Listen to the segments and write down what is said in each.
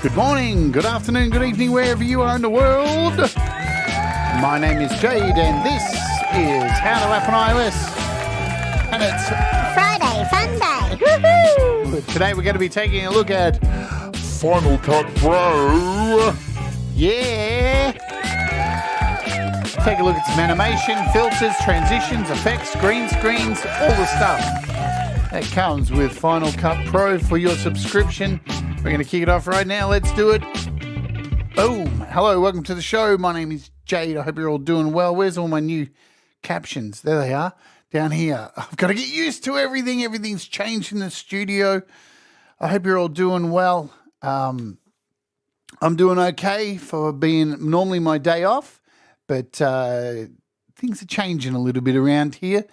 Good morning, good afternoon, good evening, wherever you are in the world. My name is Jade, and this is How to App on iOS. And it's Friday, Fun Day. Woohoo! Today we're going to be taking a look at Final Cut Pro. Yeah! Take a look at some animation, filters, transitions, effects, green screens, all the stuff that comes with Final Cut Pro for your subscription. We're going to kick it off right now. Let's do it. Boom. Hello, welcome to the show. My name is Jade. I hope you're all doing well. Where's all my new captions? There they are, down here. I've got to get used to everything. Everything's changed in the studio. I hope you're all doing well. I'm doing okay for being normally my day off, but things are changing a little bit around here.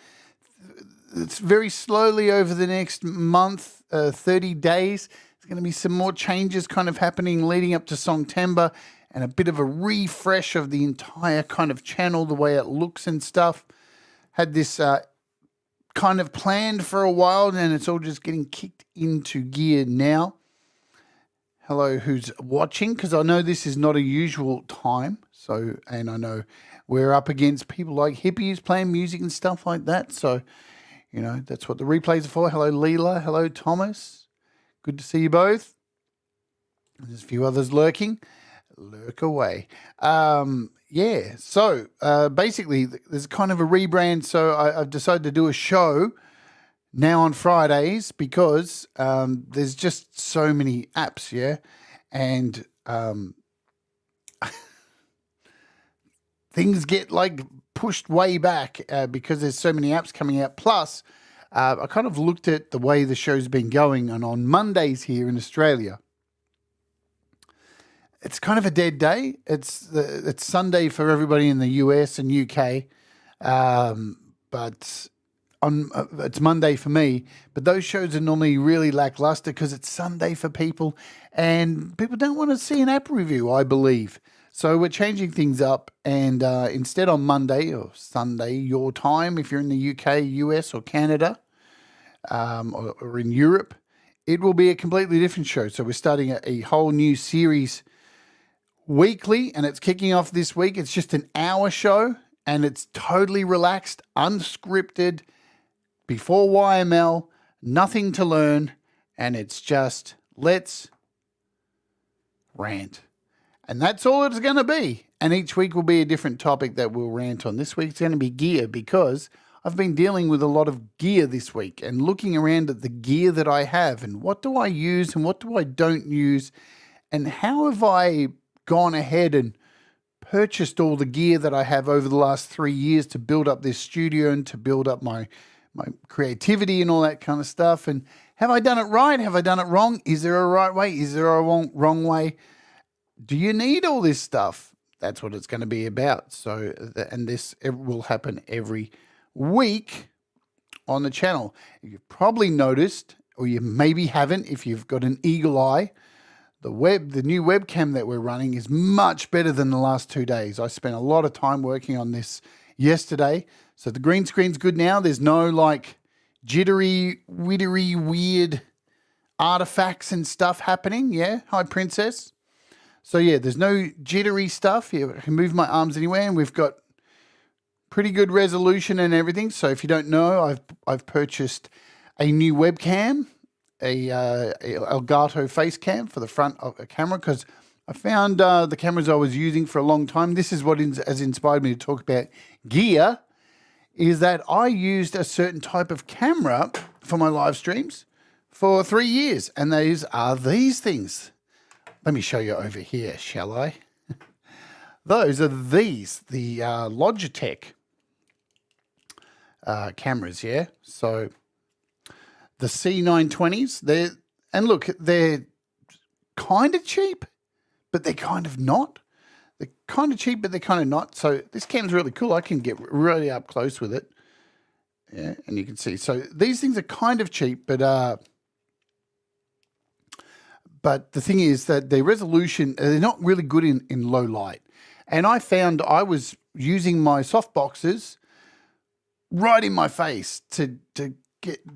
It's very slowly over the next month, 30 days. There's going to be some more changes kind of happening leading up to Songtember and a bit of a refresh of the entire kind of channel, the way it looks and stuff. Had this kind of planned for a while, and it's all just getting kicked into gear now. Hello, who's watching? Because I know this is not a usual time. So, and I know we're up against people like hippies playing music and stuff like that. So, you know, that's what the replays are for. Hello, Leela. Hello, Thomas. Good to see you both. There's a few others lurking. Lurk away. So basically, there's kind of a rebrand. So I've decided to do a show now on Fridays because there's just so many apps, yeah? And things get like pushed way back because there's so many apps coming out. Plus, I kind of looked at the way the show's been going, and on Mondays here in Australia, it's kind of a dead day. It's Sunday for everybody in the US and UK, but it's Monday for me. But those shows are normally really lackluster because it's Sunday for people, and people don't want to see an app review, I believe. So we're changing things up, and instead on Monday or Sunday, your time, if you're in the UK, US, or Canada, or in Europe, it will be a completely different show. So we're starting a whole new series weekly, and it's kicking off this week. It's just an hour show, and it's totally relaxed, unscripted, before YML, nothing to learn, and it's just let's rant. And that's all it's going to be. And each week will be a different topic that we'll rant on. This week's going to be gear because I've been dealing with a lot of gear this week and looking around at the gear that I have and what do I use and what do I don't use and how have I gone ahead and purchased all the gear that I have over the last 3 years to build up this studio and to build up my creativity and all that kind of stuff. And have I done it right? Have I done it wrong? Is there a right way? Is there a wrong way? Do you need all this stuff? That's what it's going to be about. So, and this will happen every week on the channel. You've probably noticed, or you maybe haven't, if you've got an eagle eye, the new webcam that we're running is much better than the last 2 days. I spent a lot of time working on this yesterday. So the green screen's good now. There's no like jittery, wittery, weird artifacts and stuff happening. Yeah. Hi, Princess. So yeah, there's no jittery stuff. Yeah, I can move my arms anywhere, and we've got pretty good resolution and everything. So if you don't know, I've purchased a new webcam, a Elgato face cam for the front of a camera because I found the cameras I was using for a long time. This is what has inspired me to talk about gear, is that I used a certain type of camera for my live streams for 3 years, and these are these things. Let me show you over here, shall I? Those are the Logitech cameras, yeah? So the C920s, they're kind of cheap, but they're kind of not. They're kind of cheap, but they're kind of not. So this cam's really cool. I can get really up close with it. Yeah, and you can see. So these things are kind of cheap, but the thing is that the resolution, they're not really good in low light. And I found I was using my softboxes right in my face to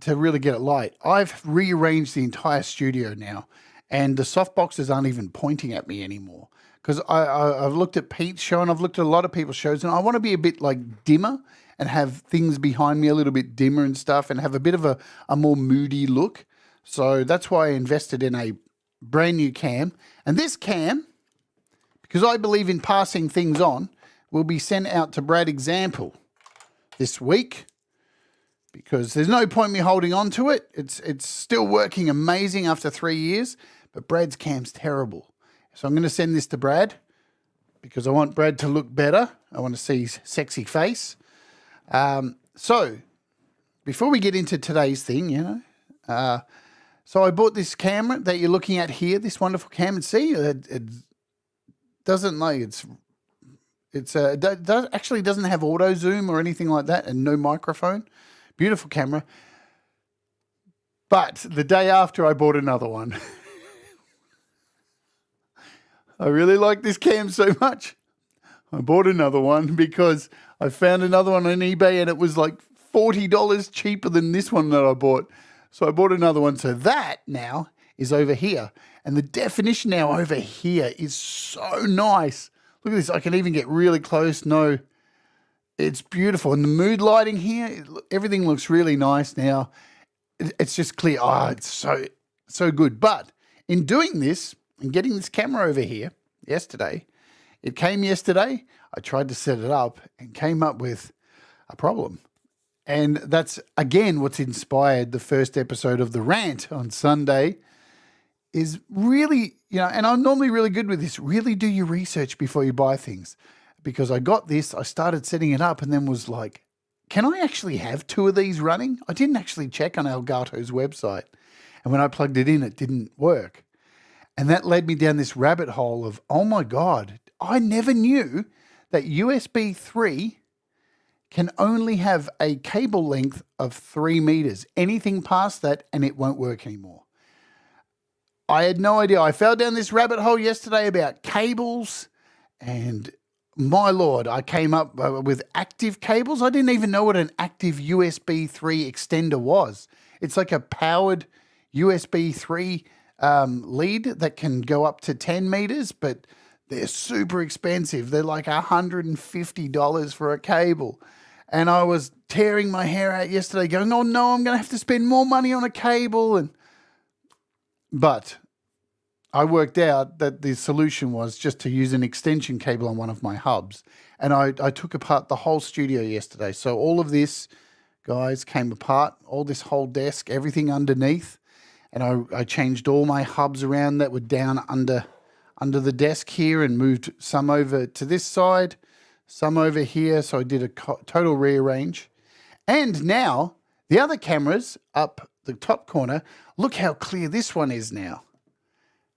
really get it light. I've rearranged the entire studio now, and the soft boxes aren't even pointing at me anymore. Because I've looked at Pete's show and I've looked at a lot of people's shows, and I want to be a bit like dimmer and have things behind me a little bit dimmer and stuff and have a bit of a more moody look. So that's why I invested in a brand new cam. And this cam, because I believe in passing things on, will be sent out to Brad Example this week, because there's no point me holding on to it. It's still working amazing after 3 years, but Brad's cam's terrible. So I'm going to send this to Brad because I want Brad to look better. I want to see his sexy face. So before we get into today's thing, so I bought this camera that you're looking at here, this wonderful camera. And see, it doesn't like actually doesn't have auto zoom or anything like that, and no microphone. Beautiful camera. But the day after, I bought another one. I really like this cam so much. I bought another one because I found another one on eBay and it was like $40 cheaper than this one that I bought. So I bought another one. So that now is over here. And the definition now over here is so nice. Look at this. I can even get really close. No, it's beautiful. And the mood lighting here, everything looks really nice now. It's just clear. Oh, it's so good. But in doing this and getting this camera over here yesterday, it came yesterday. I tried to set it up and came up with a problem. And that's, again, what's inspired the first episode of The Rant on Sunday is really, and I'm normally really good with this, really do your research before you buy things. Because I got this, I started setting it up and then was like, can I actually have 2 of these running? I didn't actually check on Elgato's website. And when I plugged it in, it didn't work. And that led me down this rabbit hole of, oh my God, I never knew that USB 3 can only have a cable length of 3 meters. Anything past that and it won't work anymore. I had no idea. I fell down this rabbit hole yesterday about cables, and my Lord, I came up with active cables. I didn't even know what an active USB 3 extender was. It's like a powered USB 3 lead that can go up to 10 meters, but they're super expensive. They're like $150 for a cable. And I was tearing my hair out yesterday going, oh no, I'm going to have to spend more money on a cable. But I worked out that the solution was just to use an extension cable on one of my hubs. And I took apart the whole studio yesterday. So all of this, guys, came apart, all this whole desk, everything underneath. And I changed all my hubs around that were down under the desk here and moved some over to this side, some over here. So I did a total rearrange. And now the other cameras up the top corner, look how clear this one is now.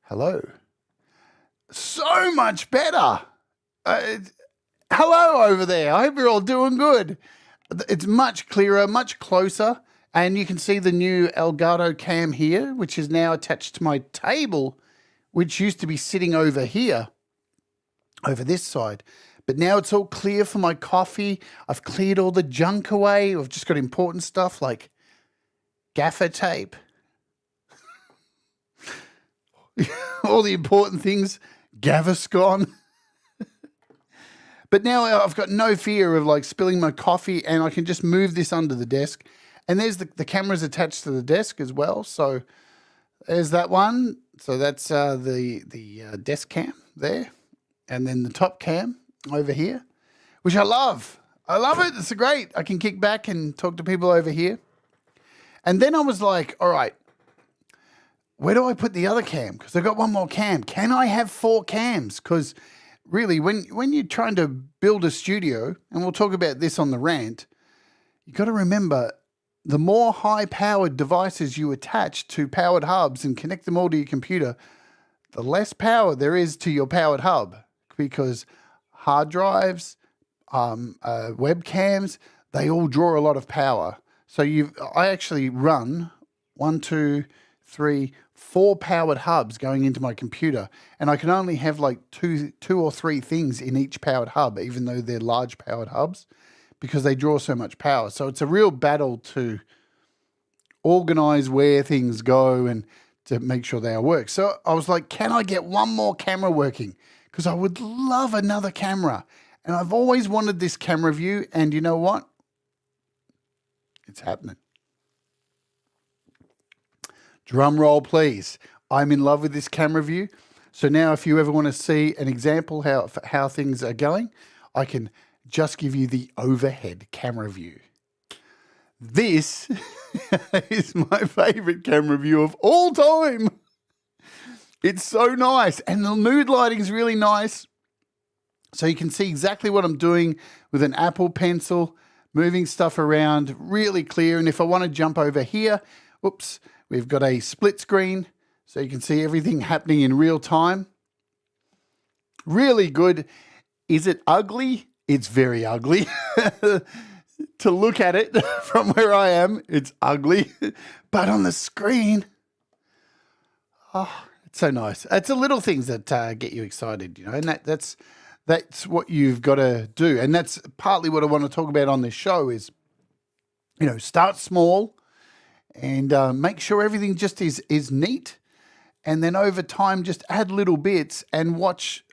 Hello. So much better. Hello over there. I hope you're all doing good. It's much clearer, much closer. And you can see the new Elgato cam here, which is now attached to my table, which used to be sitting over here, over this side. But now it's all clear for my coffee. I've cleared all the junk away. I've just got important stuff like gaffer tape. All the important things, Gaviscon. But now I've got no fear of like spilling my coffee, and I can just move this under the desk. And there's the cameras attached to the desk as well. So there's that one. So that's the desk cam there. And then the top cam over here, which I love. I love it. It's great. I can kick back and talk to people over here. And then I was like, all right, where do I put the other cam? Because I've got one more cam. Can I have 4 cams? Because really, when you're trying to build a studio, and we'll talk about this on the rant, you got to remember, the more high-powered devices you attach to powered hubs and connect them all to your computer, the less power there is to your powered hub, because hard drives, webcams, they all draw a lot of power. So I actually run 1, 2, 3, 4 powered hubs going into my computer, and I can only have like two or three things in each powered hub, even though they're large powered hubs, because they draw so much power. So it's a real battle to organize where things go and to make sure they all work. So I was like, can I get one more camera working? Because I would love another camera. And I've always wanted this camera view. And you know what? It's happening. Drum roll, please. I'm in love with this camera view. So now if you ever want to see an example how things are going, I can just give you the overhead camera view. This is my favorite camera view of all time. It's so nice. And the mood lighting is really nice. So you can see exactly what I'm doing with an Apple Pencil, moving stuff around, really clear. And if I want to jump over here, oops, we've got a split screen. So you can see everything happening in real time. Really good. Is it ugly? It's very ugly. To look at it from where I am, it's ugly. But on the screen, oh, it's so nice. It's the little things that get you excited, you know, and that's what you've got to do. And that's partly what I want to talk about on this show is, you know, start small and make sure everything just is neat. And then over time, just add little bits and watch.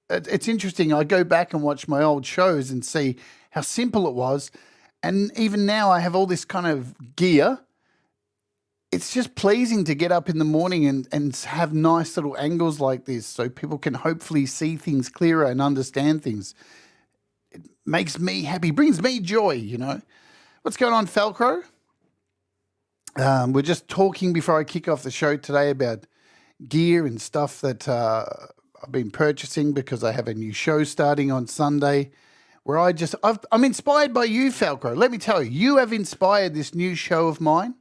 It's interesting. I go back and watch my old shows and see how simple it was. And even now I have all this kind of gear. It's just pleasing to get up in the morning and have nice little angles like this so people can hopefully see things clearer and understand things. It makes me happy, brings me joy, you know. What's going on, Falcro? We're just talking before I kick off the show today about gear and stuff that I've been purchasing because I have a new show starting on Sunday where I'm inspired by you, Falco. Let me tell you, you have inspired this new show of mine.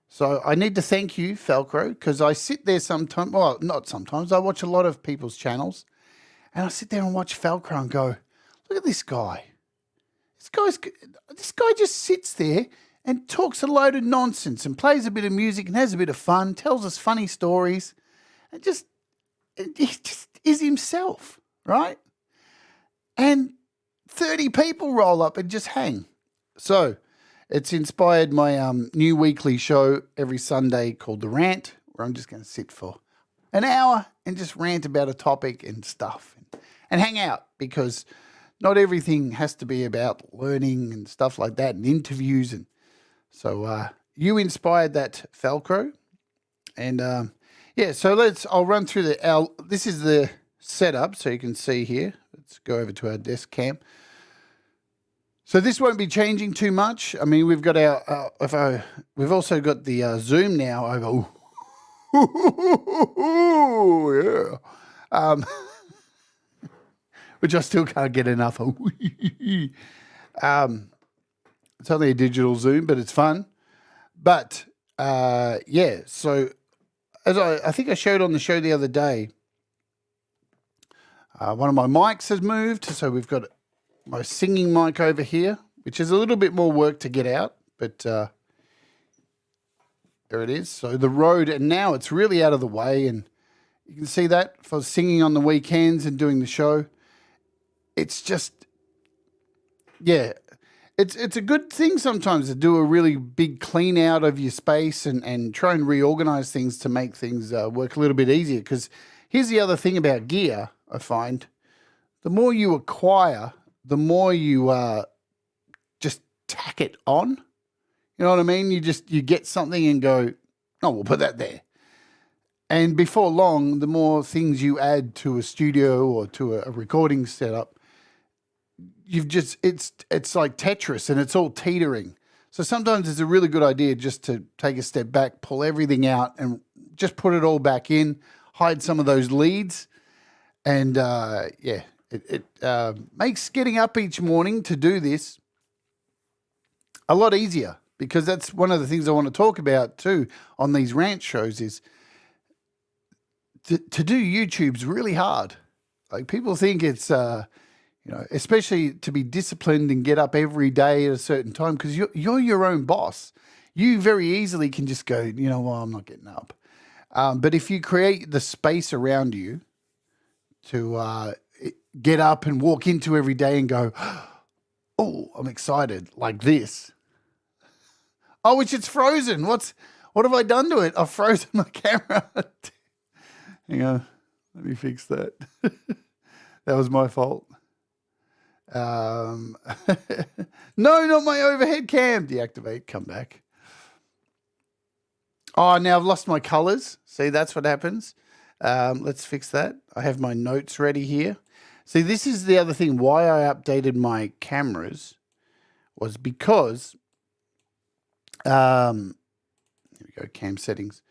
So I need to thank you, Falco, because I sit there sometimes, well, not sometimes, I watch a lot of people's channels and I sit there and watch Falco and go, look at this guy. This guy just sits there and talks a load of nonsense and plays a bit of music and has a bit of fun, tells us funny stories, and he just is himself, right? And 30 people roll up and just hang. So it's inspired my new weekly show every Sunday called The Rant, where I'm just going to sit for an hour and just rant about a topic and stuff and hang out, because not everything has to be about learning and stuff like that and interviews. And so you inspired that, Falco. And yeah, so I'll run through this is the setup so you can see here. Let's go over to our desk cam. So this won't be changing too much. I mean, we've got we've also got the Zoom now over. Yeah. Which I still can't get enough of. It's only a digital Zoom, but it's fun. But yeah, so as I think I showed on the show the other day, one of my mics has moved. So we've got my singing mic over here, which is a little bit more work to get out, but there it is. So the Rode, and now it's really out of the way, and you can see that for singing on the weekends and doing the show. It's just, yeah, it's a good thing sometimes to do a really big clean out of your space and try and reorganize things to make things work a little bit easier. Because here's the other thing about gear, I find. The more you acquire, the more you just tack it on. You know what I mean? You get something and go, oh, we'll put that there. And before long, the more things you add to a studio or to a recording setup, it's like Tetris and it's all teetering. So sometimes it's a really good idea just to take a step back, pull everything out and just put it all back in, hide some of those leads. And yeah, it makes getting up each morning to do this a lot easier, because that's one of the things I want to talk about too on these rant shows is to do YouTube's really hard. Like people think it's, especially to be disciplined and get up every day at a certain time, because you're your own boss. You very easily can just go, well, I'm not getting up. But if you create the space around you to get up and walk into every day and go, oh, I'm excited, like this. Oh, it's frozen. What's What have I done to it? I've frozen my camera. Hang on. Let me fix that. That was my fault. No, not my overhead cam. Deactivate, come back. Oh, now I've lost my colors. See, that's what happens. Let's fix that. I have my notes ready here. See, this is the other thing. Why I updated my cameras was because, here we go, cam settings.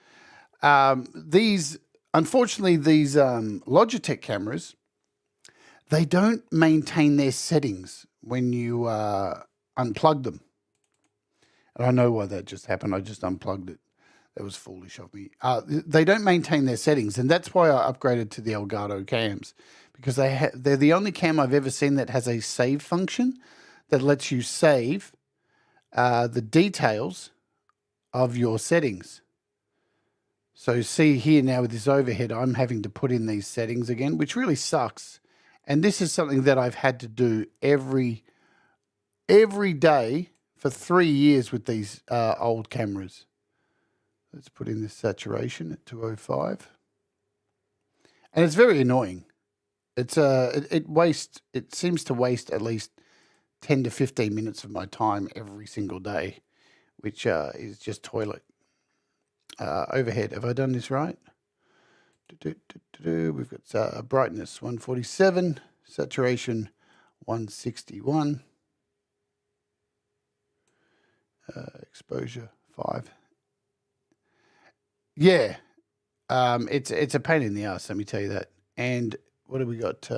Unfortunately, these Logitech cameras, they don't maintain their settings when you unplug them. And I know why that just happened. I just unplugged it. That was foolish of me. They don't maintain their settings, and that's why I upgraded to the Elgato cams, because they're the only cam I've ever seen that has a save function that lets you save the details of your settings. So see here now with this overhead, I'm having to put in these settings again, which really sucks. And this is something that I've had to do every day for 3 years with these old cameras. Let's put in this saturation at 205. And it's very annoying. It's it seems to waste at least 10 to 15 minutes of my time every single day, which is just toilet. Overhead, have I done this right? We've got brightness 147, saturation 161, exposure 5. Yeah, it's a pain in the ass, let me tell you that. And what have we got?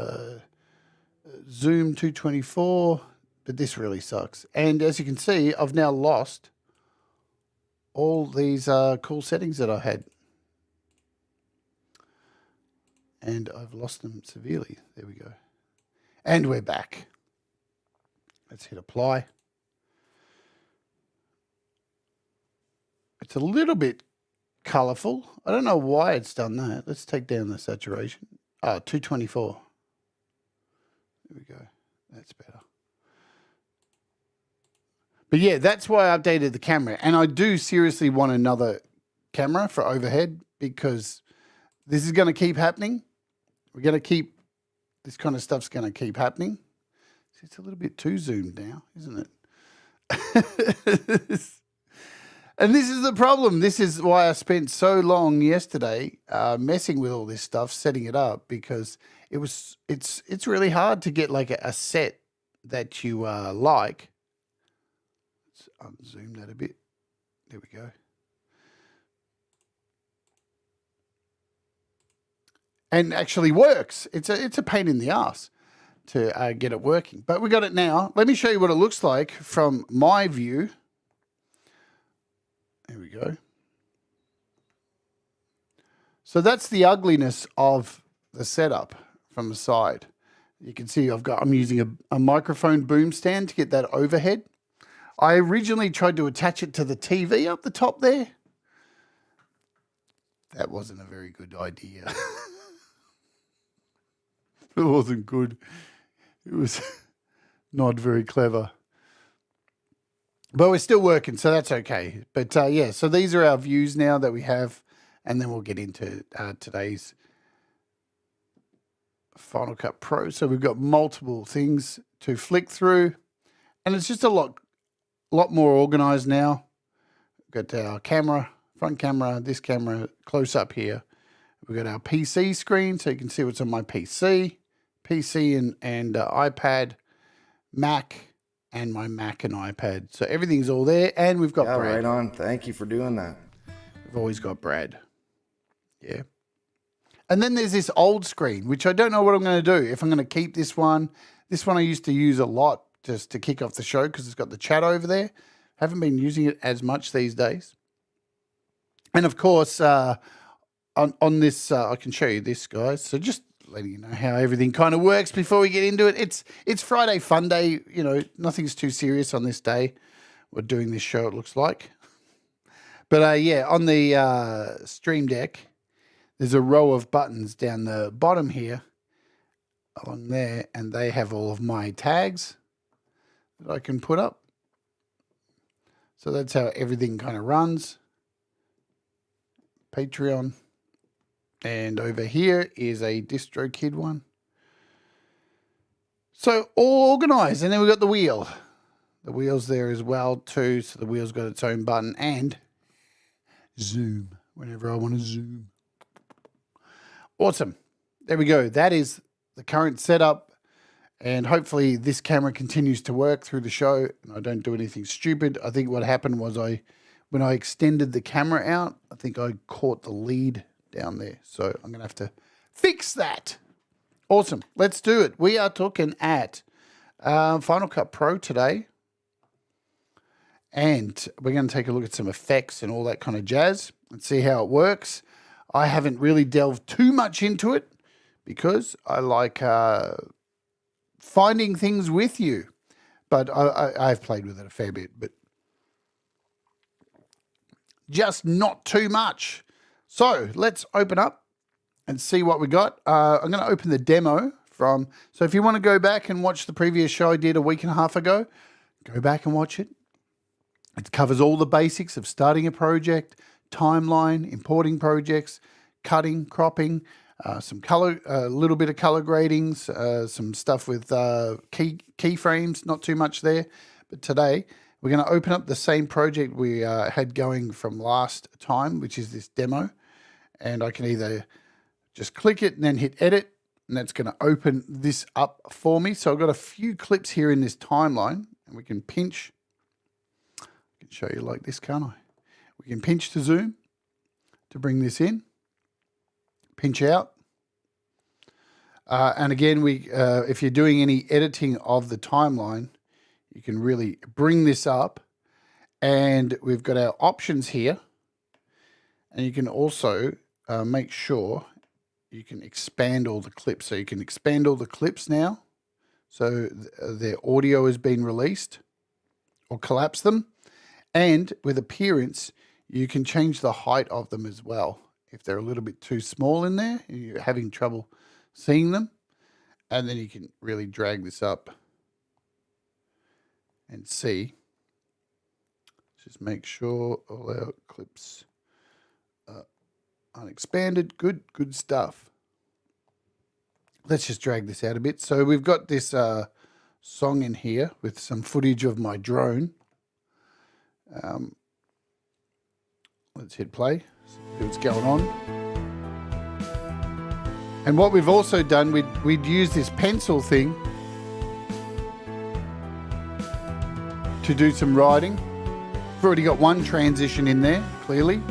Zoom 224, but this really sucks. And as you can see, I've now lost all these cool settings that I had. And I've lost them severely. There we go. And we're back. Let's hit apply. It's a little bit colorful. I don't know why it's done that. Let's take down the saturation. 224. There we go. That's better. But yeah, that's why I updated the camera. And I do seriously want another camera for overhead, because this is going to keep happening. We're going to keep, this kind of stuff's going to keep happening. See, it's a little bit too zoomed now, isn't it? And this is the problem. This is why I spent so long yesterday messing with all this stuff, setting it up, because it's really hard to get like a set that you like. Let's unzoom that a bit. There we go. And actually works. It's a pain in the ass to get it working. But we got it now. Let me show you what it looks like from my view. There we go. So that's the ugliness of the setup from the side. You can see I'm using a microphone boom stand to get that overhead. I originally tried to attach it to the TV up the top there. That wasn't a very good idea. It wasn't good. It was not very clever. But we're still working, so that's okay. But yeah, so these are our views now that we have, and then we'll get into today's Final Cut Pro. So we've got multiple things to flick through, and it's just a lot more organized now. We've got our camera, front camera, this camera, close up here. We've got our PC screen, so you can see what's on my PC and iPad, Mac, and my Mac and iPad. So everything's all there, and we've got Brad. Right on. Thank you for doing that. We've always got Brad. Yeah. And then there's this old screen, which I don't know what I'm going to do. If I'm going to keep this one. This one I used to use a lot just to kick off the show because it's got the chat over there. Haven't been using it as much these days. And of course, on this, I can show you this, guys. So just letting you know how everything kind of works before we get into it. It's Friday Fun Day. You know, nothing's too serious on this day. We're doing this show, it looks like. But yeah, on the Stream Deck, there's a row of buttons down the bottom here, along there, and they have all of my tags that I can put up. So that's how everything kind of runs. Patreon. And over here is a DistroKid one. So all organized. And then we've got the wheel. The wheel's there as well too. So the wheel's got its own button and zoom whenever I want to zoom. Awesome. There we go. That is the current setup. And hopefully this camera continues to work through the show and I don't do anything stupid. I think what happened was when I extended the camera out, I think I caught the lead down there. So I'm going to have to fix that. Awesome. Let's do it. We are talking at Final Cut Pro today. And we're going to take a look at some effects and all that kind of jazz and see how it works. I haven't really delved too much into it because I like finding things with you. But I've played with it a fair bit, but just not too much. So let's open up and see what we got. I'm going to open the demo from, so if you want to go back and watch the previous show I did a week and a half ago, go back and watch it. It covers all the basics of starting a project, timeline, importing projects, cutting, cropping, some color, a little bit of color gradings, some stuff with keyframes, not too much there. But today we're going to open up the same project we had going from last time, which is this demo. And I can either just click it and then hit edit, and that's going to open this up for me. So I've got a few clips here in this timeline, and we can pinch. I can show you like this, can't I? We can pinch to zoom to bring this in, pinch out. And again, if you're doing any editing of the timeline, you can really bring this up. And we've got our options here. And you can also make sure you can expand all the clips. So you can expand all the clips now. So their audio has been released or collapse them. And with appearance, you can change the height of them as well. If they're a little bit too small in there, you're having trouble seeing them. And then you can really drag this up and see. Just make sure all our clips are unexpanded. Good stuff. Let's just drag this out a bit. So we've got this song in here with some footage of my drone. Let's hit play, see what's going on. And what we've also done, we'd use this pencil thing to do some writing. We've already got one transition in there, clearly.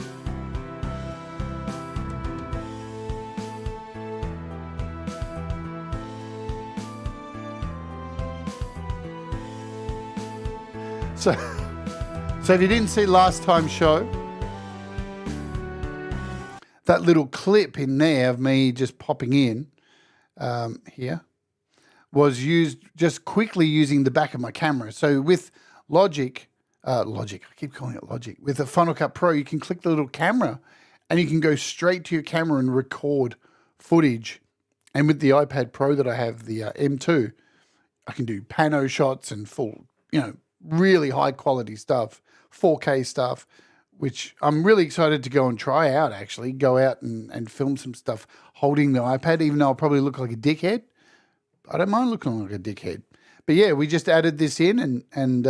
So if you didn't see last time's show, that little clip in there of me just popping in here was used just quickly using the back of my camera. So with Logic, I keep calling it Logic, with the Final Cut Pro, you can click the little camera and you can go straight to your camera and record footage. And with the iPad Pro that I have, the M2, I can do pano shots and full, really high quality stuff, 4K stuff, which I'm really excited to go and try out, actually. Go out and film some stuff holding the iPad, even though I'll probably look like a dickhead. I don't mind looking like a dickhead. But yeah, we just added this in and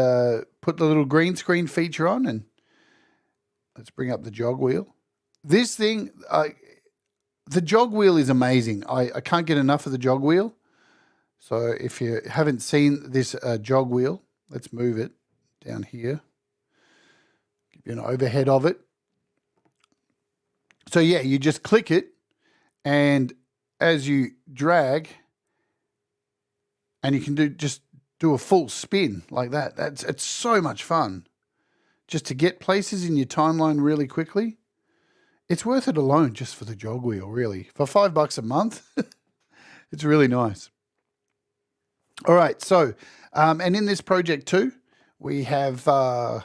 put the little green screen feature on, and let's bring up the jog wheel. This thing, the jog wheel is amazing. I can't get enough of the jog wheel. So if you haven't seen this jog wheel, let's move it down here. Give you an overhead of it. So yeah, you just click it, and as you drag, and you can do a full spin like that. It's so much fun. Just to get places in your timeline really quickly. It's worth it alone just for the jog wheel, really. For $5 a month, it's really nice. All right, so, and in this project too, we have a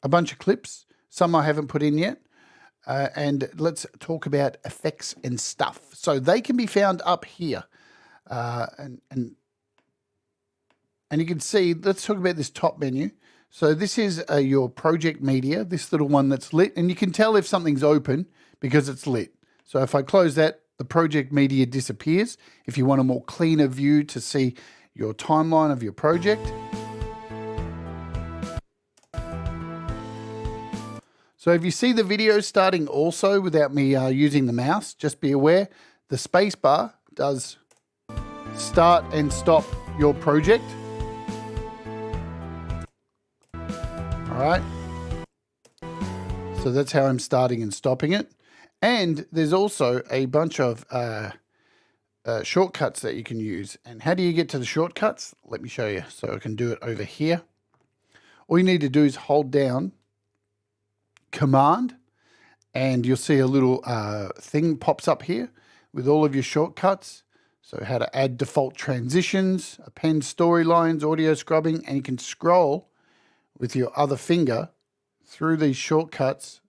bunch of clips. Some I haven't put in yet. And let's talk about effects and stuff. So they can be found up here. And And you can see, let's talk about this top menu. So this is your project media, this little one that's lit. And you can tell if something's open because it's lit. So if I close that, the project media disappears. If you want a more cleaner view to see your timeline of your project. So if you see the video starting also without me using the mouse, just be aware the space bar does start and stop your project. All right. So that's how I'm starting and stopping it. And there's also a bunch of shortcuts that you can use. And how do you get to the shortcuts? Let me show you. So I can do it over here. All you need to do is hold down Command, and you'll see a little thing pops up here with all of your shortcuts. So how to add default transitions, append storylines, audio scrubbing, and you can scroll with your other finger through these shortcuts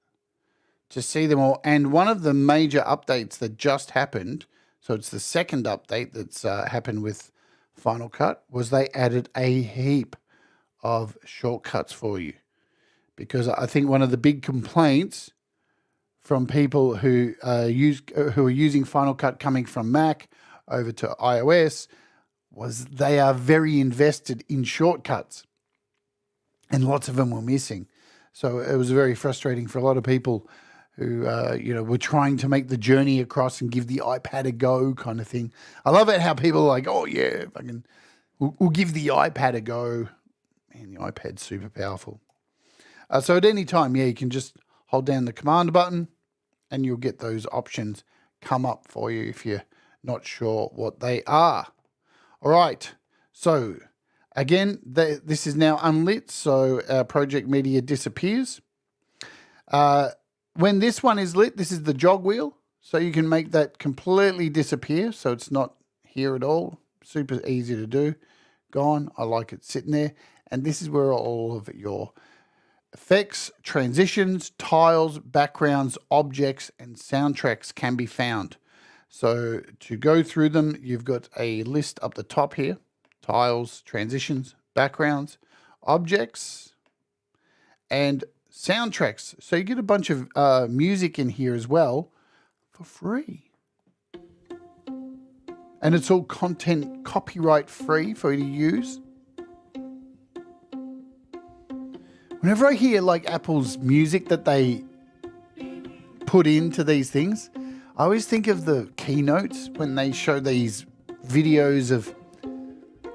to see them all. And one of the major updates that just happened, so it's the second update that's happened with Final Cut, was they added a heap of shortcuts for you. Because I think one of the big complaints from people who are using Final Cut coming from Mac over to iOS was they are very invested in shortcuts, and lots of them were missing. So it was very frustrating for a lot of people who were trying to make the journey across and give the iPad a go kind of thing. I love it how people are like, oh yeah, we'll give the iPad a go. Man, the iPad's super powerful. So at any time, you can just hold down the command button and you'll get those options come up for you if you're not sure what they are. All right. So again, this is now unlit, so our project media disappears. When this one is lit, this is the jog wheel. So you can make that completely disappear. So it's not here at all. Super easy to do. Gone. I like it sitting there. And this is where all of your effects, transitions, tiles, backgrounds, objects, and soundtracks can be found. So to go through them, you've got a list up the top here. Tiles, transitions, backgrounds, objects, and soundtracks. So you get a bunch of music in here as well for free. And it's all content copyright free for you to use. Whenever I hear like Apple's music that they put into these things, I always think of the keynotes when they show these videos of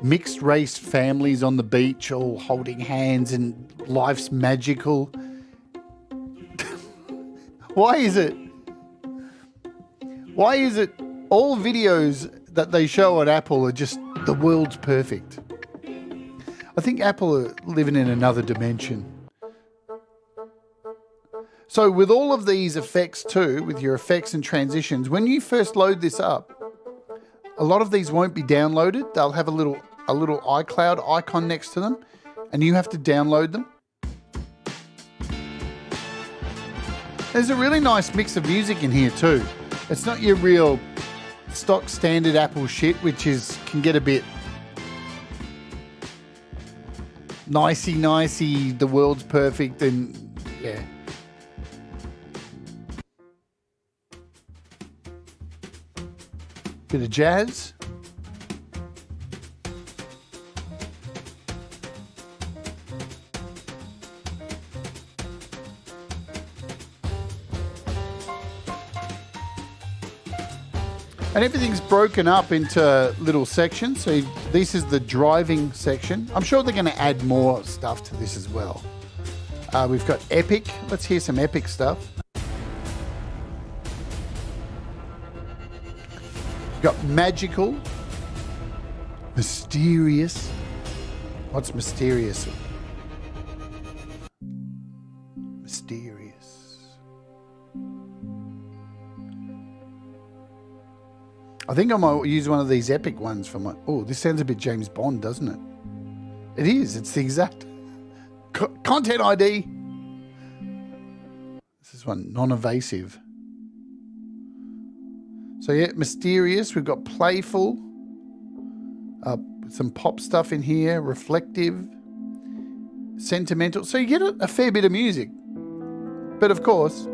mixed race families on the beach all holding hands and life's magical. Why is it all videos that they show at Apple are just the world's perfect? I think Apple are living in another dimension. So with all of these effects too, with your effects and transitions, when you first load this up, a lot of these won't be downloaded. They'll have a little iCloud icon next to them, and you have to download them. There's a really nice mix of music in here too. It's not your real stock standard Apple shit, which can get a bit nicey, the world's perfect, and yeah. Bit of jazz. And everything's broken up into little sections. So this is the driving section. I'm sure they're going to add more stuff to this as well. We've got epic. Let's hear some epic stuff. Got magical, mysterious. What's mysterious? Mysterious. I think I might use one of these epic ones for my... Oh, this sounds a bit James Bond, doesn't it? It is. It's the exact... Content ID. This is one, non-evasive. So yeah, mysterious. We've got playful, some pop stuff in here, reflective, sentimental. So you get a fair bit of music. But of course,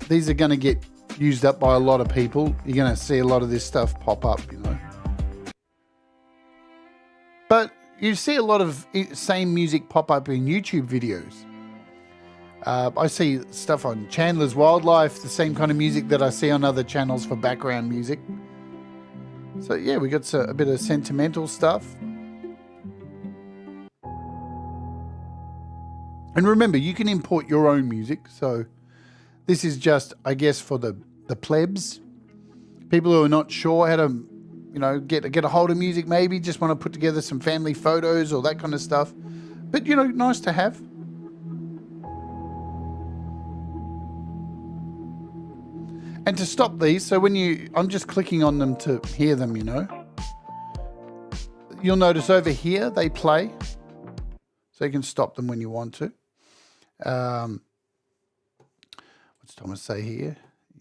these are going to get used up by a lot of people. You're going to see a lot of this stuff pop up, you know. But you see a lot of same music pop up in YouTube videos. I see stuff on Chandler's Wildlife, the same kind of music that I see on other channels for background music. So yeah, we got a bit of sentimental stuff. And remember, you can import your own music. So this is just, I guess, for the plebs. People who are not sure how to, you know, get a hold of music, maybe just want to put together some family photos or that kind of stuff. But, you know, nice to have. And to stop these, so when I'm just clicking on them to hear them, you know. You'll notice over here they play. So you can stop them when you want to. What's Thomas say here?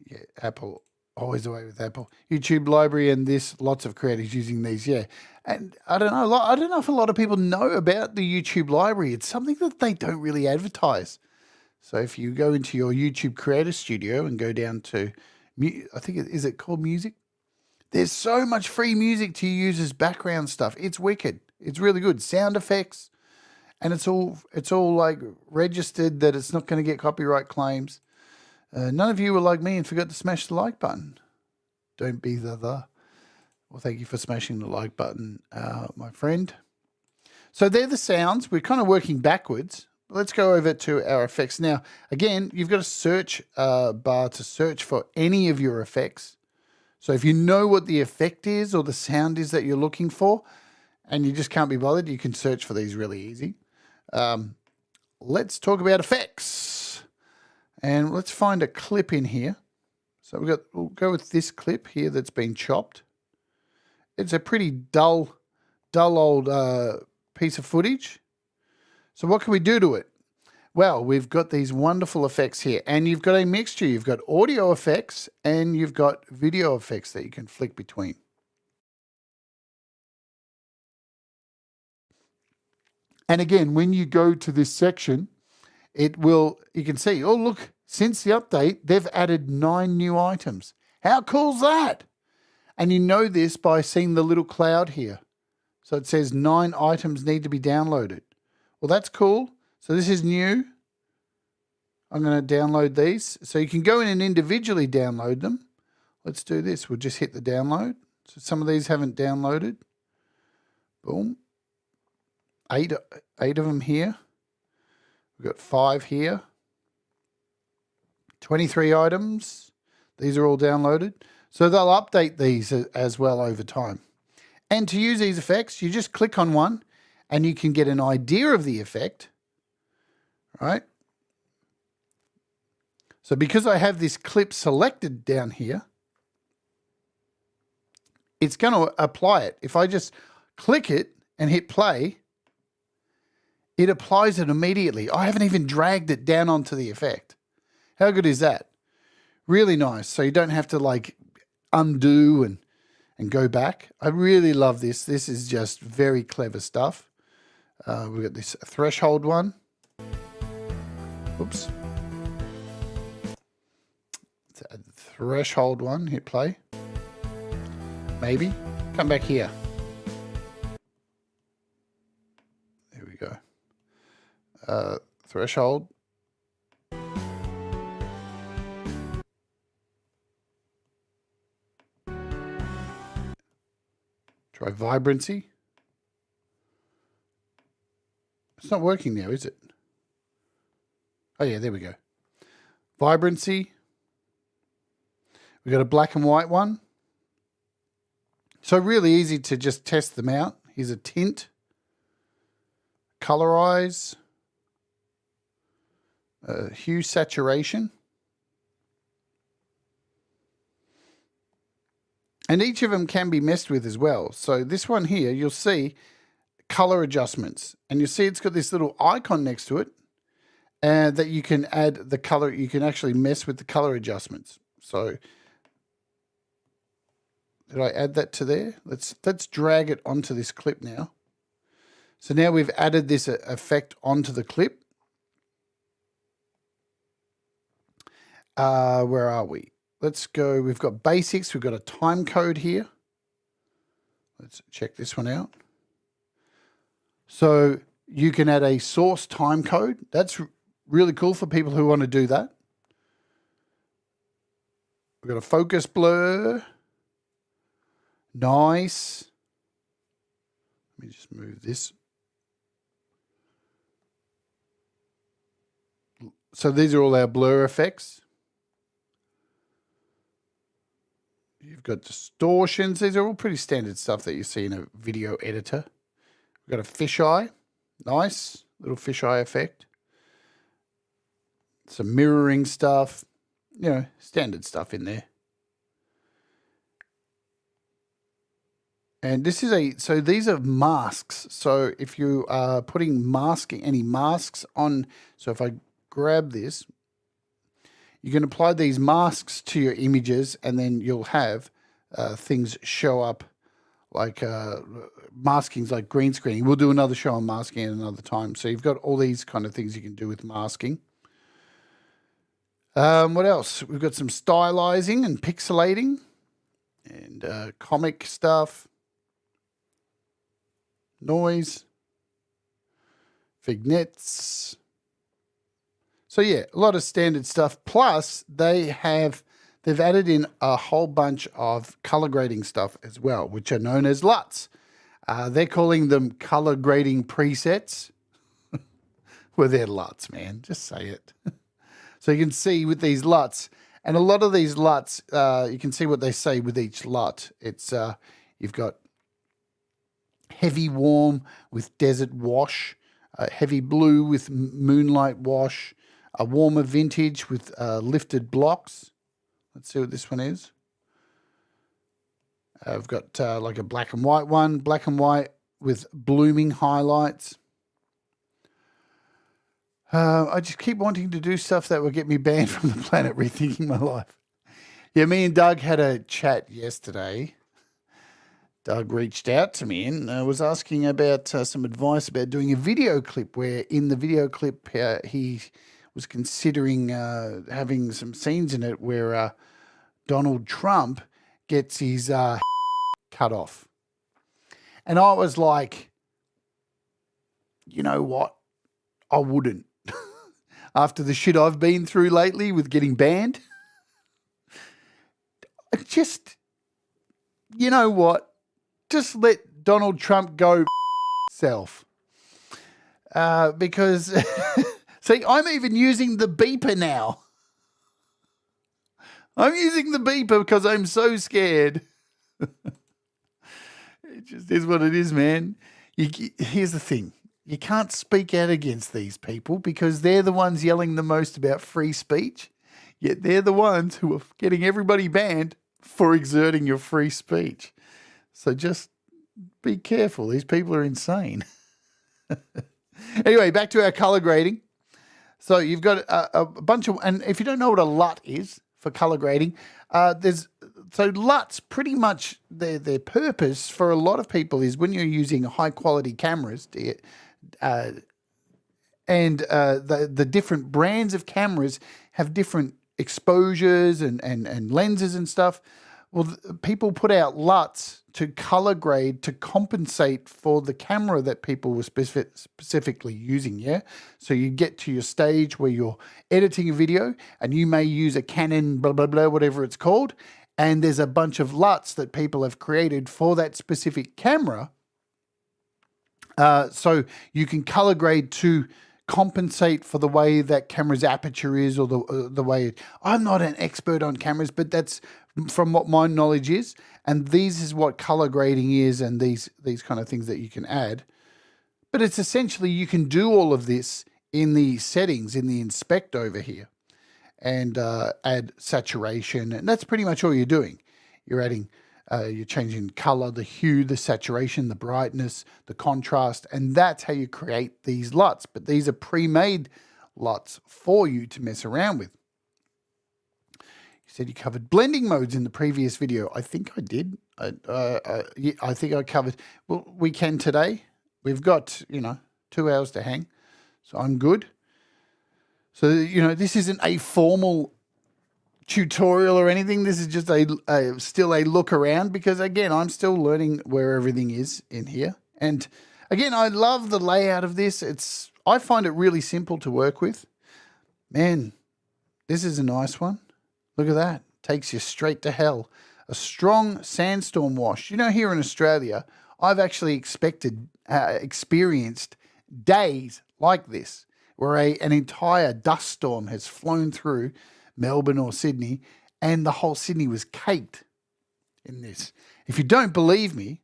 Yeah, Apple, always away with Apple. YouTube library and this, lots of creators using these, yeah. And I don't know if a lot of people know about the YouTube library. It's something that they don't really advertise. So if you go into your YouTube Creator Studio and go down to, I think, is it called music? There's so much free music to use as background stuff. It's wicked. It's really good. Sound effects. And it's all like registered that it's not going to get copyright claims. None of you were like me and forgot to smash the like button. Don't be the. Well, thank you for smashing the like button, my friend. So they're the sounds. We're kind of working backwards. Let's go over to our effects. Now, again, you've got a search bar to search for any of your effects. So if you know what the effect is or the sound is that you're looking for and you just can't be bothered, you can search for these really easy. Let's talk about effects. And let's find a clip in here. So we'll go with this clip here that's been chopped. It's a pretty dull old piece of footage. So what can we do to it? Well, we've got these wonderful effects here, and you've got a mixture. You've got audio effects and you've got video effects that you can flick between. And again, when you go to this section, you can see, oh, look, since the update, they've added 9 new items. How cool's that? And you know this by seeing the little cloud here. So it says 9 items need to be downloaded. Well, that's cool. So this is new. I'm going to download these. So you can go in and individually download them. Let's do this. We'll just hit the download. So some of these haven't downloaded. Boom. 8 of them here. We've got 5 here. 23 items. These are all downloaded. So they'll update these as well over time. And to use these effects, you just click on one and you can get an idea of the effect. Right? So because I have this clip selected down here, it's going to apply it. If I just click it and hit play, it applies it immediately. I haven't even dragged it down onto the effect. How good is that? Really nice. So you don't have to like undo and go back. I really love this. This is just very clever stuff. We've got this threshold one. Oops. Let's add the threshold one. Hit play. Maybe. Come back here. There we go. Threshold. Try vibrancy. It's not working now, is it? Oh yeah, there we go. Vibrancy. We've got a black and white one. So really easy to just test them out. Here's a tint. Colorize. Hue saturation. And each of them can be messed with as well. So this one here, you'll see color adjustments. And you'll see it's got this little icon next to it. And that you can add the color. You can actually mess with the color adjustments. So Did I add that to there? Let's drag it onto this clip now. So now we've added this effect onto the clip. Where are we? Let's go. We've got basics. We've got a time code here. Let's check this one out. So you can add a source time code. That's really cool for people who want to do that. We've got a focus blur. Nice. Let me just move this. So these are all our blur effects. You've got distortions. These are all pretty standard stuff that you see in a video editor. We've got a fisheye. Nice. Little fisheye effect. Some mirroring stuff. You know, standard stuff in there. And this is so these are masks. So if you are putting any masks on, so if I grab this, you can apply these masks to your images, and then you'll have things show up like maskings, like green screening. We'll do another show on masking at another time. So you've got all these kind of things you can do with masking. What else? We've got some stylizing and pixelating and comic stuff, noise, vignettes. So yeah, a lot of standard stuff. Plus, they've added in a whole bunch of color grading stuff as well, which are known as LUTs. They're calling them color grading presets. Well, they're LUTs, man. Just say it. So you can see with these LUTs, and a lot of these LUTs, you can see what they say with each LUT. It's you've got heavy warm with desert wash, heavy blue with moonlight wash, a warmer vintage with lifted blocks. Let's see what this one is. I've got like a black and white one, black and white with blooming highlights. I just keep wanting to do stuff that will get me banned from the planet, rethinking my life. Yeah, me and Doug had a chat yesterday. Doug reached out to me and was asking about some advice about doing a video clip, where in the video clip he was considering having some scenes in it where Donald Trump gets his cut off. And I was like, you know what? I wouldn't. After the shit I've been through lately with getting banned. Just, you know what? Just let Donald Trump go self. Because, see, I'm even using the beeper now. I'm using the beeper because I'm so scared. It just is what it is, man. Here's the thing. You can't speak out against these people because they're the ones yelling the most about free speech, yet they're the ones who are getting everybody banned for exerting your free speech. So just be careful. These people are insane. Anyway, back to our color grading. So you've got a bunch of, and if you don't know what a LUT is for color grading, so LUTs pretty much their purpose for a lot of people is when you're using high quality cameras, and the different brands of cameras have different exposures and lenses and stuff. Well, people put out LUTs to color grade to compensate for the camera that people were specifically using, yeah? So you get to your stage where you're editing a video and you may use a Canon blah, blah, blah, whatever it's called, and there's a bunch of LUTs that people have created for that specific camera. So you can color grade to compensate for the way that camera's aperture is, or the way I'm not an expert on cameras, but that's from what my knowledge is. And these is what color grading is, and these kind of things that you can add. But it's essentially you can do all of this in the settings, in the inspect over here, and add saturation. And that's pretty much all you're doing. You're adding, you're changing color, the hue, the saturation, the brightness, the contrast, and that's how you create these LUTs. But these are pre-made LUTs for you to mess around with. You said you covered blending modes in the previous video. I think I did. I think I covered. Well, we can today. We've got 2 hours to hang, so I'm good. So this isn't a formal tutorial or anything. This is just still a look around, because again, I'm still learning where everything is in here. And again, I love the layout of this. I find it really simple to work with. Man, this is a nice one. Look at that. Takes you straight to hell. A strong sandstorm wash. Here in Australia, I've actually experienced days like this, where an entire dust storm has flown through Melbourne or Sydney, and the whole Sydney was caked in this. If you don't believe me,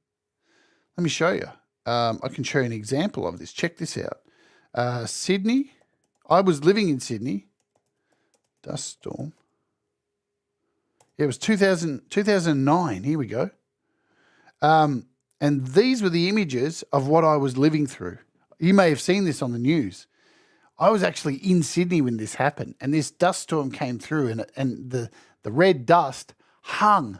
let me show you. I can show you an example of this. Check this out. Sydney. I was living in Sydney. Dust storm. It was 2009. Here we go. And these were the images of what I was living through. You may have seen this on the news. I was actually in Sydney when this happened, and this dust storm came through, and the red dust hung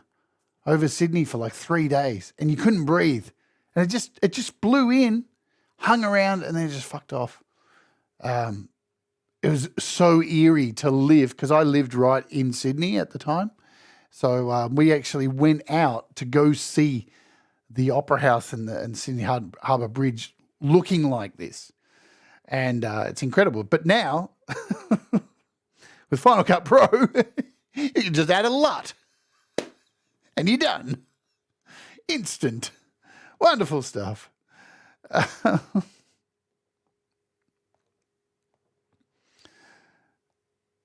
over Sydney for like 3 days, and you couldn't breathe. And it just blew in, hung around, and then it just fucked off. It was so eerie to live, because I lived right in Sydney at the time. So we actually went out to go see the Opera House and Sydney Harbour Bridge looking like this. And it's incredible. But now, with Final Cut Pro, you can just add a LUT. And you're done. Instant. Wonderful stuff.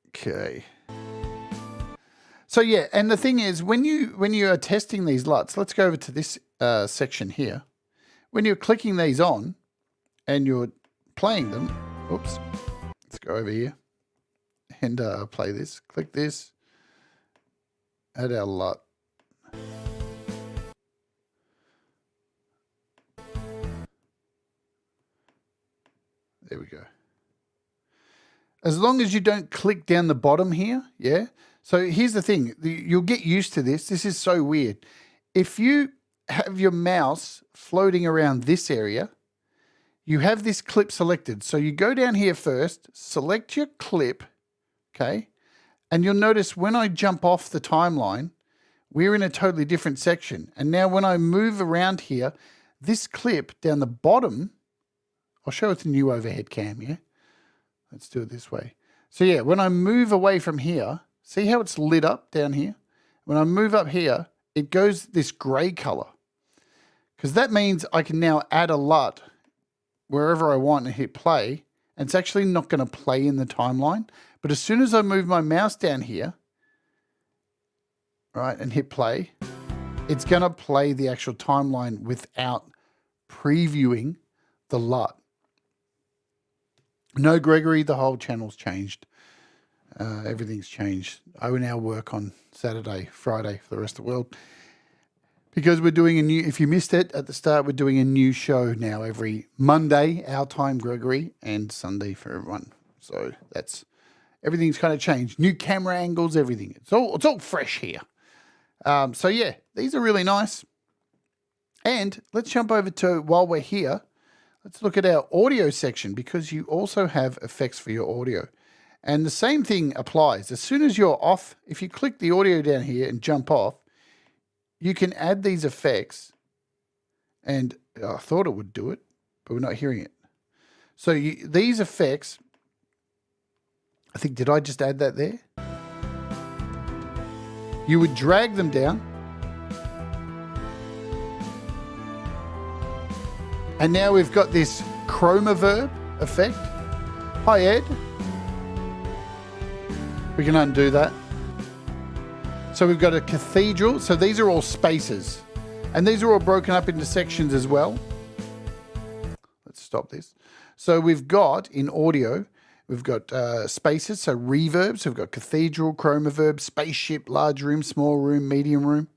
Okay. So yeah, and the thing is, when you are testing these LUTs, let's go over to this section here. When you're clicking these on and you're playing them, oops, let's go over here and play this. Click this, add our LUT. There we go. As long as you don't click down the bottom here, yeah? So here's the thing. You'll get used to this. This is so weird. If you have your mouse floating around this area, you have this clip selected. So you go down here first, select your clip, okay? And you'll notice when I jump off the timeline, we're in a totally different section. And now when I move around here, this clip down the bottom, I'll show it the new overhead cam, yeah? Let's do it this way. So yeah, when I move away from here, see how it's lit up down here? When I move up here, it goes this gray color, because that means I can now add a LUT wherever I want and hit play, and it's actually not going to play in the timeline. But as soon as I move my mouse down here, right, and hit play, it's going to play the actual timeline without previewing the LUT. No, Gregory, the whole channel's changed. Everything's changed. I will now work on Saturday, Friday for the rest of the world, because we're doing a new, if you missed it at the start, we're doing a new show now every Monday, our time, Gregory, and Sunday for everyone. So everything's kind of changed. New camera angles, everything. It's all fresh here. So yeah, these are really nice. And let's jump over to, while we're here, let's look at our audio section, because you also have effects for your audio. And the same thing applies. As soon as you're off, if you click the audio down here and jump off, you can add these effects. And I thought it would do it, but we're not hearing it. So these effects, I think, did I just add that there? You would drag them down. And now we've got this chroma verb effect. Hi, Ed. We can undo that. So we've got a cathedral. So these are all spaces. And these are all broken up into sections as well. Let's stop this. So we've got, in audio, we've got spaces, so reverbs. So we've got cathedral, chroma verb, spaceship, large room, small room, medium room.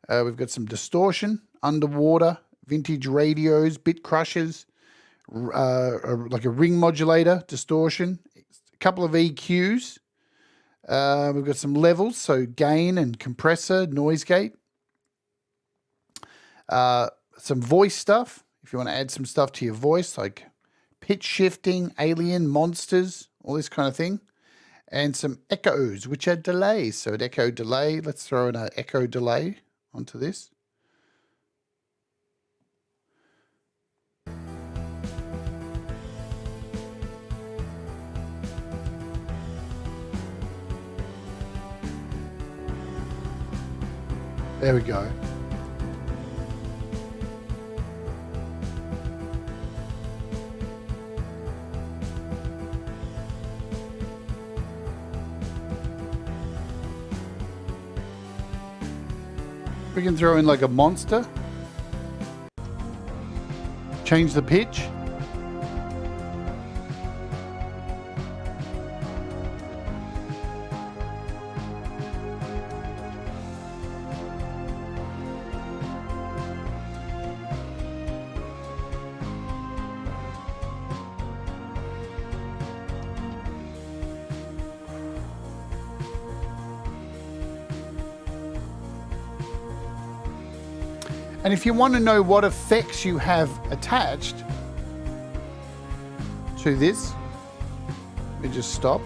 We've got some distortion, underwater, vintage radios, bit crushers, like a ring modulator, distortion, a couple of EQs. We've got some levels, so gain and compressor, noise gate. some voice stuff. If you want to add some stuff to your voice, like pitch shifting, alien, monsters, all this kind of thing. And some echoes, which are delays. So an echo delay, let's throw in an echo delay onto this. There we go. We can throw in like a monster. Change the pitch. And if you want to know what effects you have attached to this, let me just stop.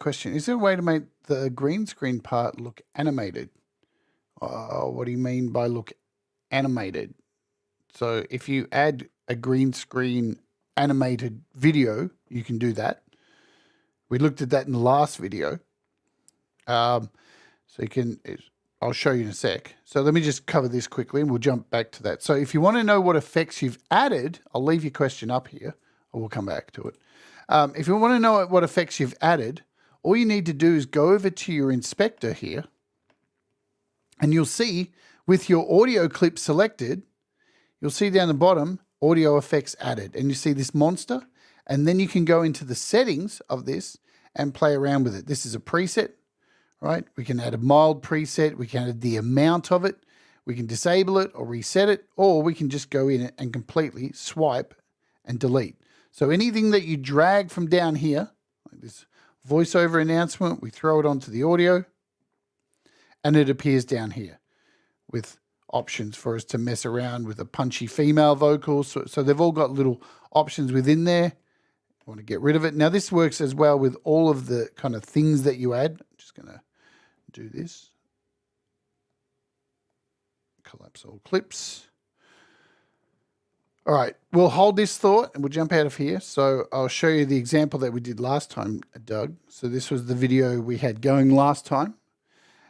Question, is there a way to make the green screen part look animated? What do you mean by look animated? So if you add a green screen animated video, you can do that. We looked at that in the last video. So you can... I'll show you in a sec. So let me just cover this quickly and we'll jump back to that. So if you want to know what effects you've added, I'll leave your question up here or we'll come back to it. If you want to know what effects you've added, all you need to do is go over to your inspector here and you'll see with your audio clip selected, you'll see down the bottom, audio effects added. And you see this monster and then you can go into the settings of this and play around with it. This is a preset. Right, we can add a mild preset, we can add the amount of it, we can disable it or reset it, or we can just go in and completely swipe and delete. So anything that you drag from down here, like this voiceover announcement, we throw it onto the audio and it appears down here with options for us to mess around with a punchy female vocal. So they've all got little options within there. I want to get rid of it. Now this works as well with all of the kind of things that you add. I'm just going to do this. Collapse all clips. All right, we'll hold this thought and we'll jump out of here. So I'll show you the example that we did last time, Doug. So this was the video we had going last time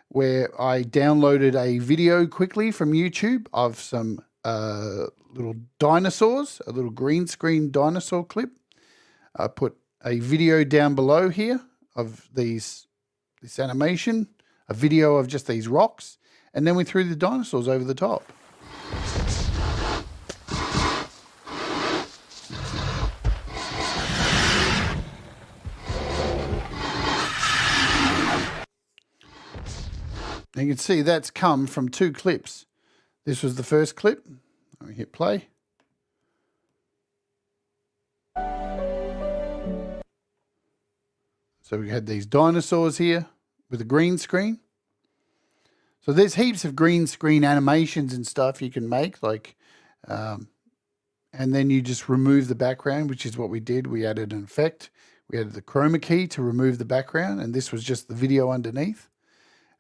where I downloaded a video quickly from YouTube of some little dinosaurs, a little green screen dinosaur clip. I put a video down below here of this animation, a video of just these rocks, and then we threw the dinosaurs over the top. And you can see that's come from two clips. This was the first clip. I hit play. So we had these dinosaurs here with a green screen. So there's heaps of green screen animations and stuff you can make, like, and then you just remove the background, which is what we did. We added an effect. We added the chroma key to remove the background, and this was just the video underneath.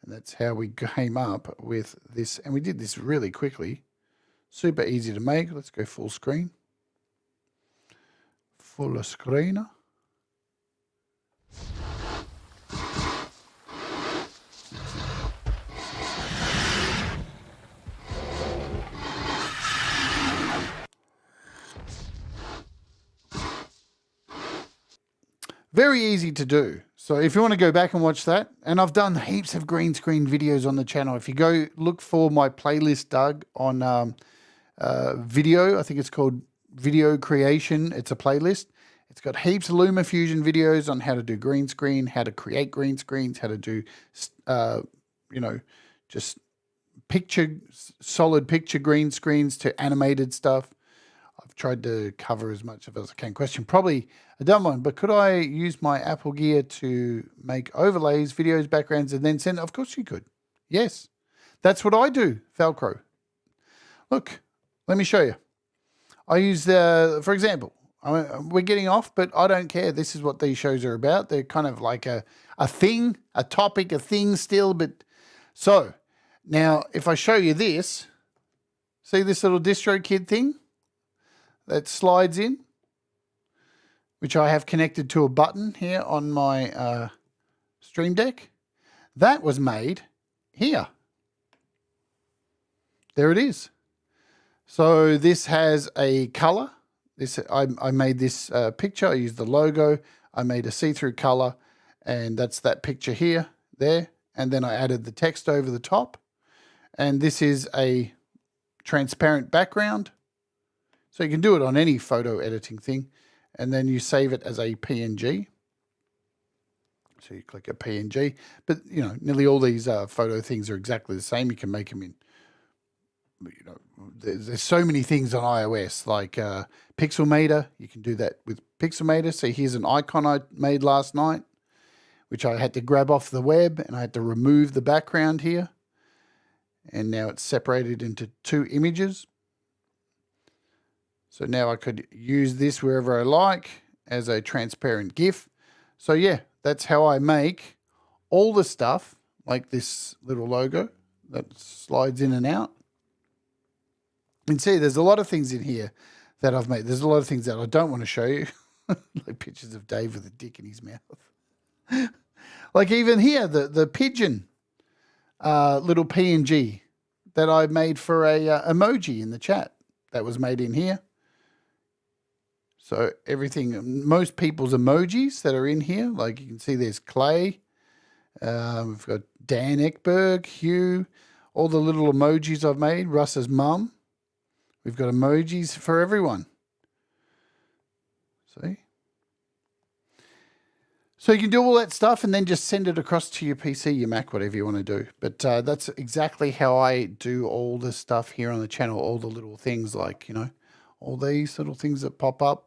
And that's how we came up with this. And we did this really quickly. Super easy to make. Let's go full screen. Full screen. Very easy to do. So if you want to go back and watch that, and I've done heaps of green screen videos on the channel. If you go look for my playlist, Doug, on video, I think it's called Video Creation. It's a playlist. It's got heaps of LumaFusion videos on how to do green screen, how to create green screens, how to do, just solid picture green screens to animated stuff. I've tried to cover as much of it as I can. Question, probably a dumb one, but could I use my Apple Gear to make overlays, videos, backgrounds, and then send? Of course you could. Yes. That's what I do, Velcro. Look, let me show you. I use, for example, we're getting off, but I don't care. This is what these shows are about. They're kind of like a thing, a topic, a thing still. But so now if I show you this, see this little DistroKid thing that slides in, which I have connected to a button here on my Stream Deck. That was made here. There it is. So this has a color. I made this picture. I used the logo. I made a see-through color, and that's that picture here, there. And then I added the text over the top. And this is a transparent background. So you can do it on any photo editing thing. And then you save it as a PNG. So you click a PNG. But, you know, nearly all these photo things are exactly the same. You can make them in, you know, there's so many things on iOS, like Pixelmator. You can do that with Pixelmator. So here's an icon I made last night, which I had to grab off the web, and I had to remove the background here. And now it's separated into two images. So now I could use this wherever I like as a transparent GIF. So yeah, that's how I make all the stuff, like this little logo that slides in and out. And see, there's a lot of things in here that I've made. There's a lot of things that I don't want to show you, like pictures of Dave with a dick in his mouth. Like even here, the pigeon little PNG that I made for a emoji in the chat. That was made in here. So everything, most people's emojis that are in here, like you can see there's Clay. We've got Dan Ekberg, Hugh, all the little emojis I've made, Russ's mum. We've got emojis for everyone. See? So you can do all that stuff and then just send it across to your PC, your Mac, whatever you want to do. But that's exactly how I do all the stuff here on the channel, all the little things like, you know, all these little things that pop up.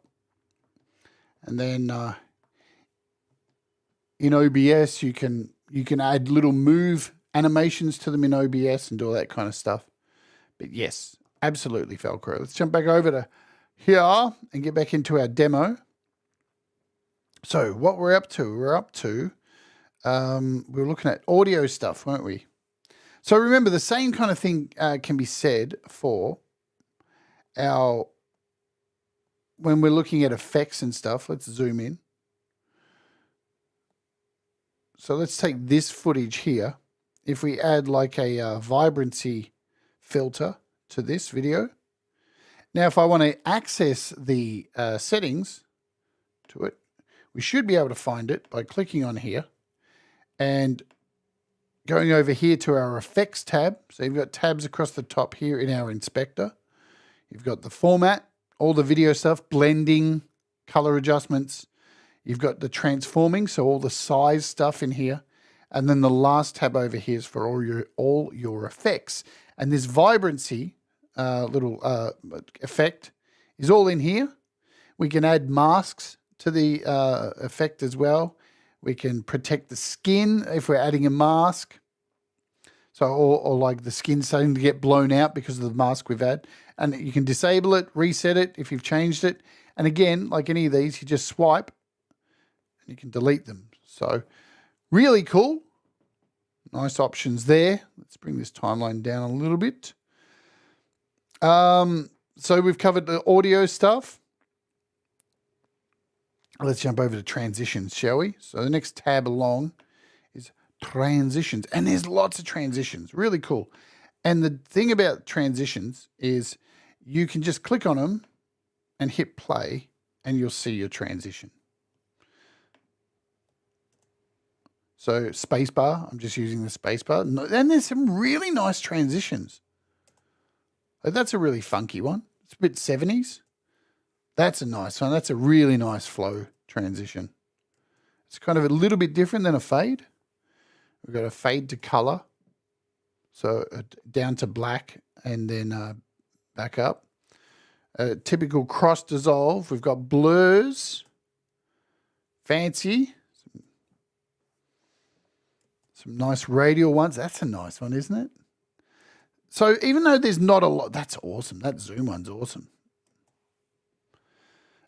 And then in OBS, you can add little move animations to them in OBS and do all that kind of stuff. But yes, absolutely, Velcro. Let's jump back over to here and get back into our demo. So what we're up to, we're looking at audio stuff, weren't we? So remember, the same kind of thing can be said for our, when we're looking at effects and stuff. Let's zoom in. So let's take this footage here. If we add like a vibrancy filter to this video. Now, if I want to access the settings to it, we should be able to find it by clicking on here and going over here to our effects tab. So you've got tabs across the top here in our inspector. You've got the format, all the video stuff, blending, color adjustments. You've got the transforming, so all the size stuff in here. And then the last tab over here is for all your effects. And this vibrancy little effect is all in here. We can add masks to the effect as well. We can protect the skin if we're adding a mask. So, or like the skin starting to get blown out because of the mask we've had. And you can disable it, reset it if you've changed it. And again, like any of these, you just swipe and you can delete them. So really cool. Nice options there. Let's bring this timeline down a little bit. So we've covered the audio stuff. Let's jump over to transitions, shall we? So the next tab along is transitions. And there's lots of transitions. Really cool. And the thing about transitions is you can just click on them and hit play and you'll see your transition. So spacebar, I'm just using the spacebar. And there's some really nice transitions. Like that's a really funky one. It's a bit 70s. That's a nice one. That's a really nice flow transition. It's kind of a little bit different than a fade. We've got a fade to color. So down to black and then back up. A typical cross dissolve. We've got blurs. Fancy. Some nice radial ones. That's a nice one, isn't it? So even though there's not a lot, that's awesome. That zoom one's awesome.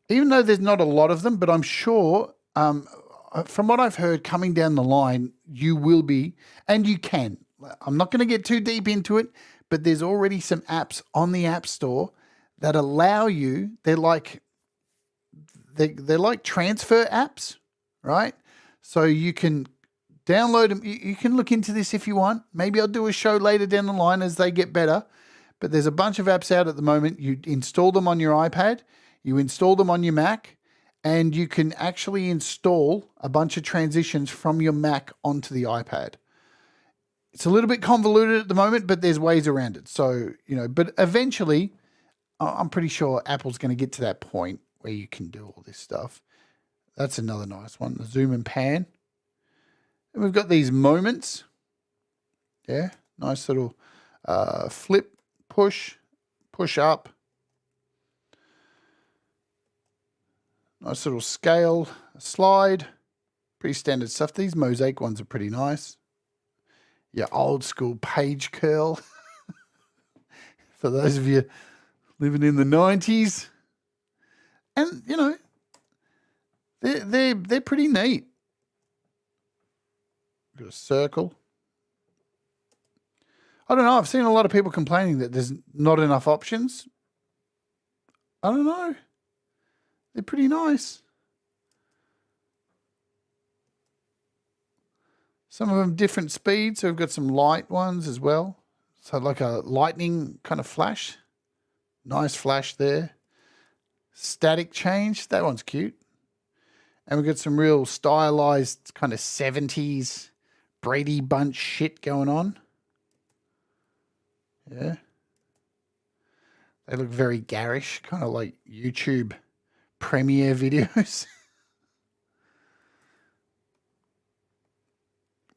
Even though there's not a lot of them, but I'm sure from what I've heard coming down the line, you will be, and you can. I'm not going to get too deep into it, but there's already some apps on the App Store that allow you, they're like transfer apps, right? So you can download them. You can look into this if you want. Maybe I'll do a show later down the line as they get better. But there's a bunch of apps out at the moment. You install them on your iPad, you install them on your Mac, and you can actually install a bunch of transitions from your Mac onto the iPad. It's a little bit convoluted at the moment, but there's ways around it. So, but eventually, I'm pretty sure Apple's going to get to that point where you can do all this stuff. That's another nice one, the zoom and pan. And we've got these moments. Yeah, nice little flip, push up. Nice little scale, slide. Pretty standard stuff. These mosaic ones are pretty nice. Yeah, old school page curl. For those of you living in the 90s. And, they're pretty neat. Got a circle. I don't know. I've seen a lot of people complaining that there's not enough options. I don't know. They're pretty nice. Some of them different speeds. So we've got some light ones as well. So like a lightning kind of flash. Nice flash there. Static change. That one's cute. And we've got some real stylized kind of 70s Brady Bunch shit going on. Yeah. They look very garish, kind of like YouTube Premiere videos.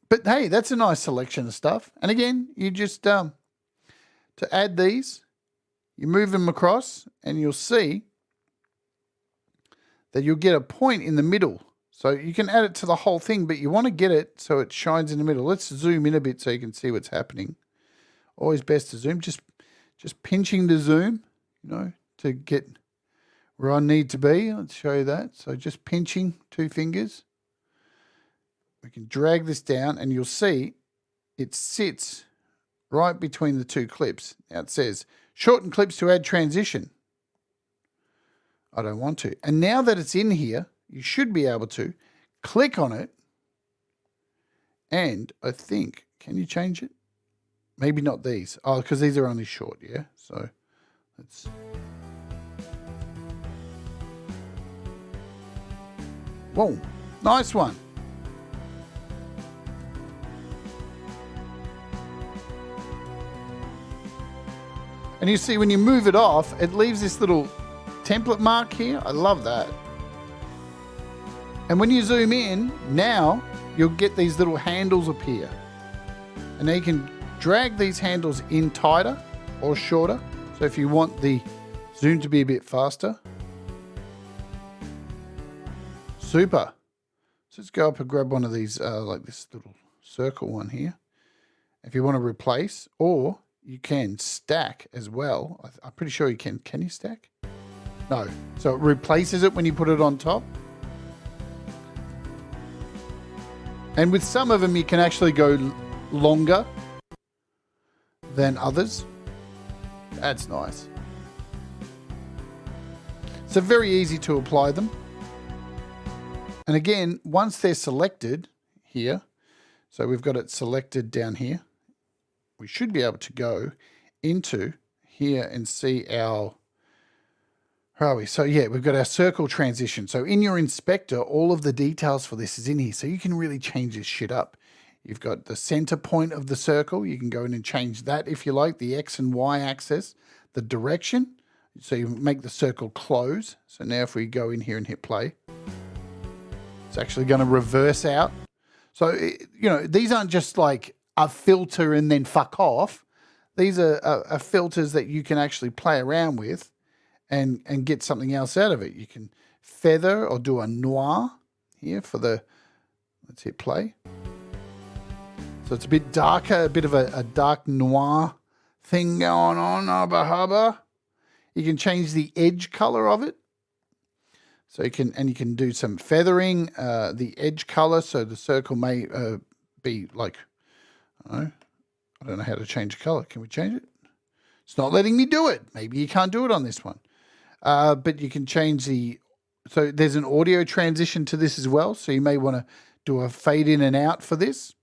But hey, that's a nice selection of stuff. And again, you just, to add these, you move them across and you'll see that you'll get a point in the middle. So you can add it to the whole thing, but you want to get it so it shines in the middle. Let's zoom in a bit so you can see what's happening. Always best to zoom. Just pinching the zoom, to get where I need to be. Let's show you that. So just pinching 2 fingers. We can drag this down and you'll see it sits right between the 2 clips. Now it says, shorten clips to add transition. I don't want to. And now that it's in here, you should be able to click on it. And I think, can you change it? Maybe not these. Oh, because these are only short, yeah? So let's... Whoa, nice one. And you see when you move it off, it leaves this little template mark here. I love that. And when you zoom in, now you'll get these little handles appear. And now you can drag these handles in tighter or shorter. So if you want the zoom to be a bit faster. Super. So let's go up and grab one of these, like this little circle one here. If you want to replace, or you can stack as well. I'm pretty sure you can. Can you stack? No. So it replaces it when you put it on top. And with some of them, you can actually go longer than others. That's nice. So very easy to apply them. And again, once they're selected here, so we've got it selected down here, we should be able to go into here and see our, where are we? So yeah, we've got our circle transition. So in your inspector, all of the details for this is in here. So you can really change this shit up. You've got the center point of the circle. You can go in and change that if you like, the X and Y axis, the direction. So you make the circle close. So now if we go in here and hit play, it's actually going to reverse out. So, these aren't just like a filter and then fuck off. These are filters that you can actually play around with and get something else out of it. You can feather or do a noir here for the, let's hit play. So it's a bit darker, a bit of a dark noir thing going on, hubba hubba. You can change the edge color of it. So you can do some feathering, the edge color. So the circle may be like, I don't know how to change the color. Can we change it? It's not letting me do it. Maybe you can't do it on this one. But you can change so there's an audio transition to this as well. So you may want to do a fade in and out for this.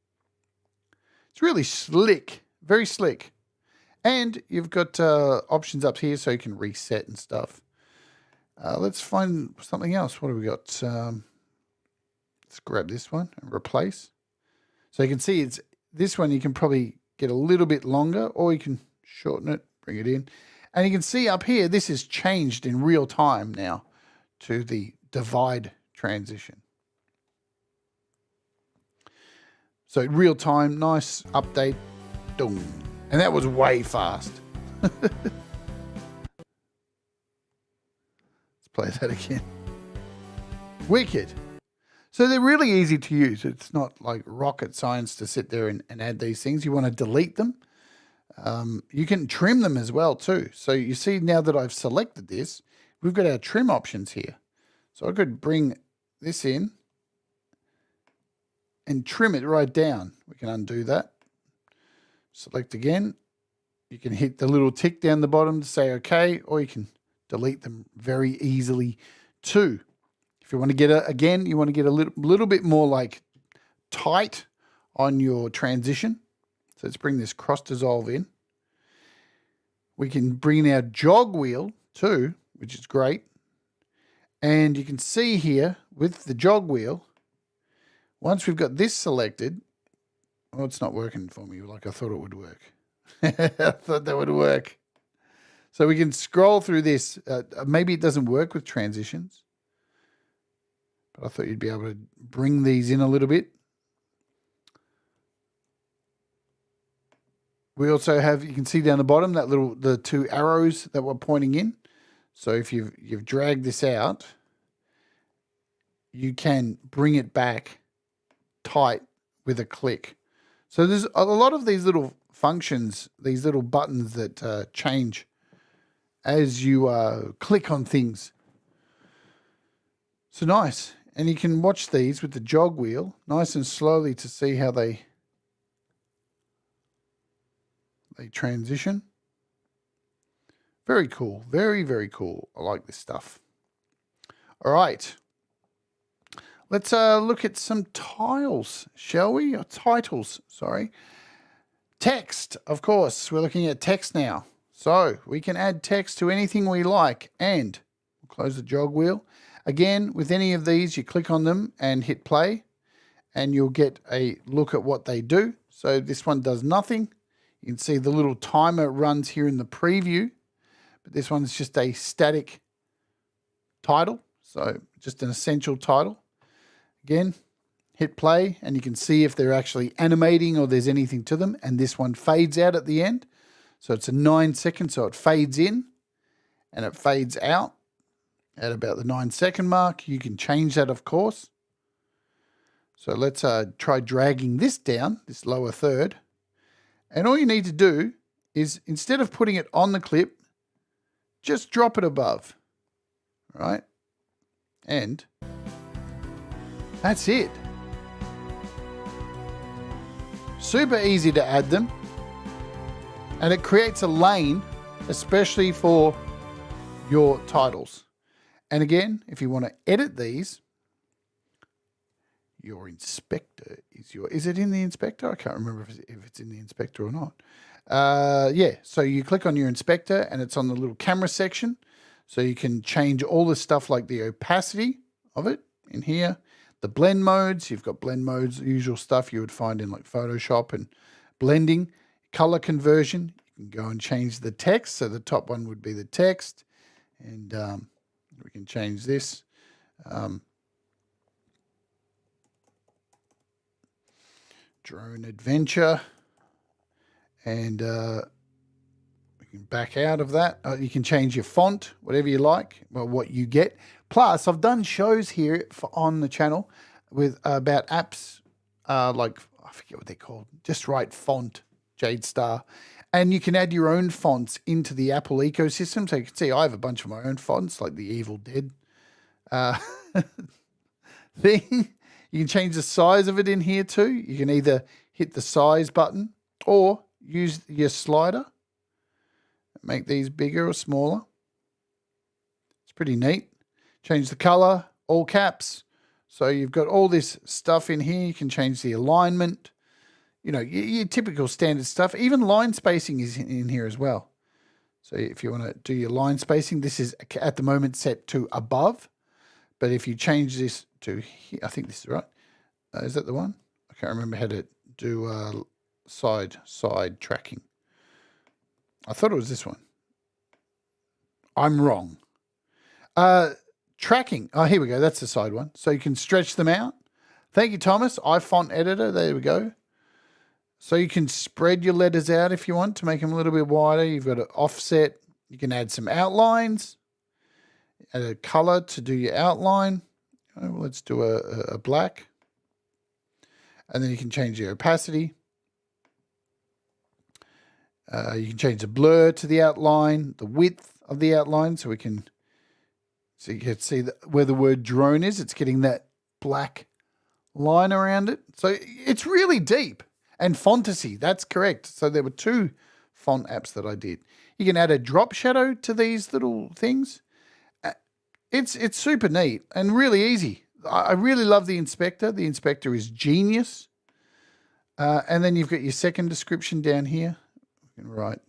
It's really slick, very slick. And you've got options up here so you can reset and stuff. Let's find something else. What have we got? Let's grab this one and replace. So you can see it's this one. You can probably get a little bit longer, or you can shorten it, bring it in. And you can see up here, this is changed in real time now to the divide transition. So real time, nice update. Boom. And that was way fast. Let's play that again. Wicked. So they're really easy to use. It's not like rocket science to sit there and add these things. You want to delete them. You can trim them as well too. So you see now that I've selected this, we've got our trim options here. So I could bring this in and trim it right down. We can undo that. Select again. You can hit the little tick down the bottom to say okay, or you can delete them very easily too. If you want to get you want to get a little bit more like tight on your transition. So let's bring this cross dissolve in. We can bring in our jog wheel too, which is great. And you can see here with the jog wheel, once we've got this selected, oh, it's not working for me like I thought it would work. I thought that would work. So we can scroll through this. Maybe it doesn't work with transitions, but I thought you'd be able to bring these in a little bit. We also have, you can see down the bottom, the two arrows that we're pointing in. So if you've dragged this out, you can bring it back tight with a click. So there's a lot of these little functions, these little buttons that change as you click on things. So nice. And you can watch these with the jog wheel nice and slowly to see how they transition. Very cool. Very, very cool. I like this stuff. All right. Let's look at some tiles, shall we? Or titles, sorry. Text, of course. We're looking at text now. So we can add text to anything we like. And we'll close the jog wheel. Again, with any of these, you click on them and hit play. And you'll get a look at what they do. So this one does nothing. You can see the little timer runs here in the preview. But this one is just a static title. So just an essential title. Again, hit play and you can see if they're actually animating or there's anything to them. And this one fades out at the end. So it's a 9 second, so it fades in and it fades out at about the 9 second mark. You can change that, of course. So let's try dragging this down, this lower third. And all you need to do is, instead of putting it on the clip, just drop it above, right? And that's it. Super easy to add them. And it creates a lane, especially for your titles. And again, if you want to edit these, your inspector is it in the inspector? I can't remember if it's in the inspector or not. Yeah, so you click on your inspector and it's on the little camera section. So you can change all the stuff like the opacity of it in here. The blend modes, you've got blend modes, the usual stuff you would find in like Photoshop and blending. Color conversion, you can go and change the text. So the top one would be the text. And we can change this. Drone adventure. And we can back out of that. You can change your font, whatever you like, well, what you get. Plus, I've done shows here on the channel with about apps like, I forget what they're called, Just Right Font, Jade Starr. And you can add your own fonts into the Apple ecosystem. So you can see I have a bunch of my own fonts, like the Evil Dead thing. You can change the size of it in here too. You can either hit the size button or use your slider. Make these bigger or smaller. It's pretty neat. Change the color, all caps. So you've got all this stuff in here. You can change the alignment. You know, your typical standard stuff. Even line spacing is in here as well. So if you want to do your line spacing, this is at the moment set to above. But if you change this to here, I think this is right. Is that the one? I can't remember how to do side tracking. I thought it was this one. I'm wrong. Tracking. Oh, here we go. That's the side one. So you can stretch them out. Thank you, Thomas. iFont editor. There we go. So you can spread your letters out if you want to make them a little bit wider. You've got an offset. You can add some outlines. Add a color to do your outline. Oh, well, let's do a black. And then you can change the opacity. You can change the blur to the outline, the width of the outline, so you can see where the word drone is. It's getting that black line around it. So it's really deep. And Fantasy, that's correct. So there were 2 font apps that I did. You can add a drop shadow to these little things. It's super neat and really easy. I really love the inspector. The inspector is genius. And then you've got your second description down here. You can write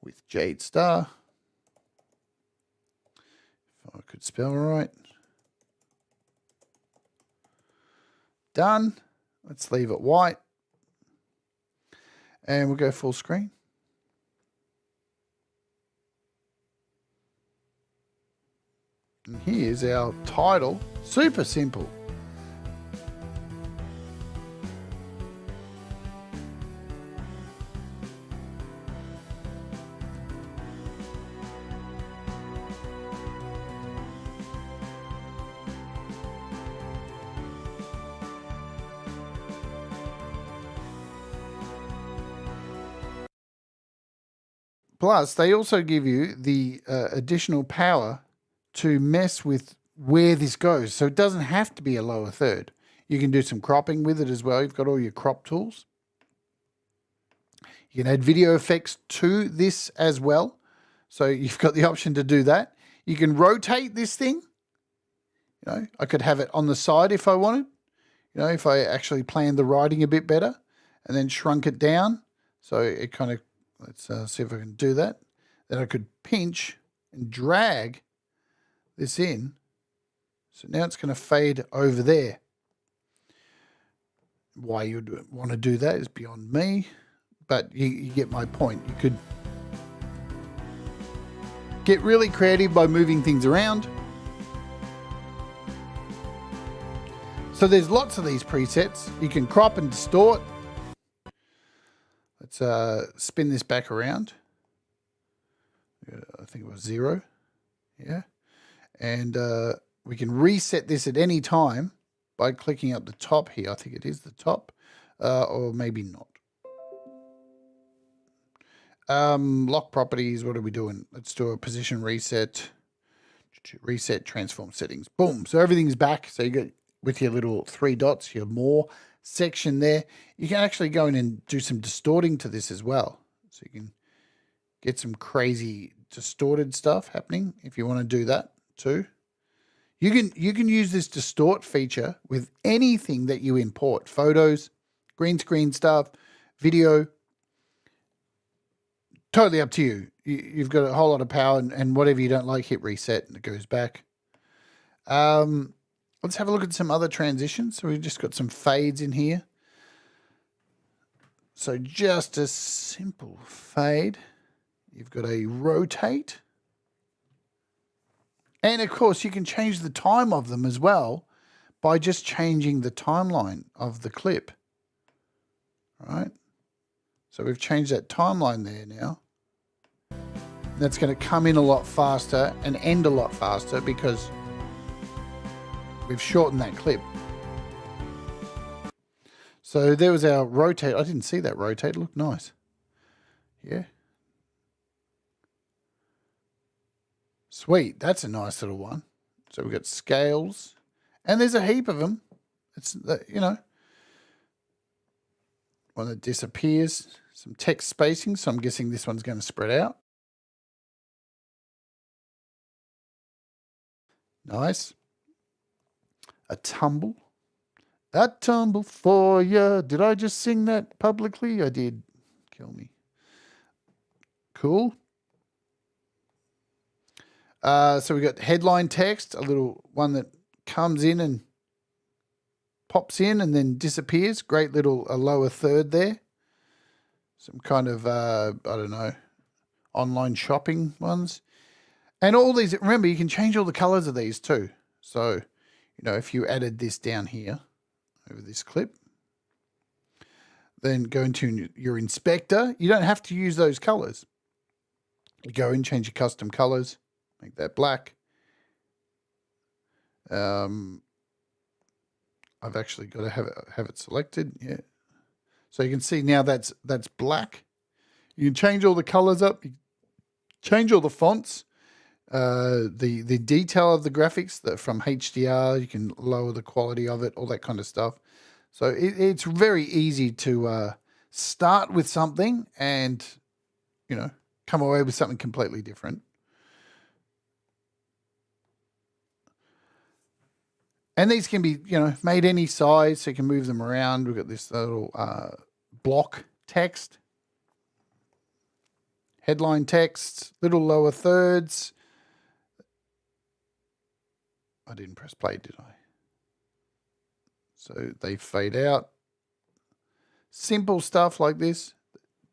with Jade Starr. If I could spell right. Done. Let's leave it white. And we'll go full screen. And here's our title. Super simple. Plus, they also give you the additional power to mess with where this goes. So it doesn't have to be a lower third. You can do some cropping with it as well. You've got all your crop tools. You can add video effects to this as well. So you've got the option to do that. You can rotate this thing. You know, I could have it on the side if I wanted. You know, if I actually planned the writing a bit better and then shrunk it down. So it kind of, let's see if I can do that. Then I could pinch and drag this in. So now it's going to fade over there. Why you'd want to do that is beyond me, but you get my point. You could get really creative by moving things around. So there's lots of these presets. You can crop and distort. Let's spin this back around. I think it was 0. Yeah. And we can reset this at any time by clicking up the top here. I think it is the top, or maybe not. Lock properties, what are we doing? Let's do a position reset. Reset transform settings. Boom. So everything's back. So you got with your little 3 dots, your more section there. You can actually go in and do some distorting to this as well. So you can get some crazy distorted stuff happening if you want to do that too. You can use this distort feature with anything that you import. Photos, green screen stuff, video. Totally up to you. You've got a whole lot of power, and whatever you don't like, hit reset and it goes back. Let's have a look at some other transitions. So we've just got some fades in here. So just a simple fade. You've got a rotate. And of course, you can change the time of them as well by just changing the timeline of the clip. All right. So we've changed that timeline there now. That's going to come in a lot faster and end a lot faster because we've shortened that clip. So there was our rotate. I didn't see that rotate. It looked nice. Yeah. Sweet. That's a nice little one. So we've got scales. And there's a heap of them. It's, you know, one that disappears. Some text spacing. So I'm guessing this one's going to spread out. Nice. A tumble. A tumble for ya. Did I just sing that publicly? I did. Kill me. Cool. So we got headline text, a little one that comes in and pops in and then disappears. Great little lower third there. Some kind of, I don't know, online shopping ones. And all these, remember, you can change all the colors of these too. So, you know, if you added this down here over this clip, then go into your inspector. You don't have to use those colors. You go in, change your custom colors, make that black. I've actually got to have it selected. Yeah. So you can see now that's black. You can change all the colors up. You change all the fonts. The detail of the graphics from HDR. You can lower the quality of it. All that kind of stuff. So it's very easy to start with something and, you know, come away with something completely different. And these can be, you know, made any size, so you can move them around. We've got this little block text, headline text, little lower thirds. I didn't press play, did I? So they fade out. Simple stuff like this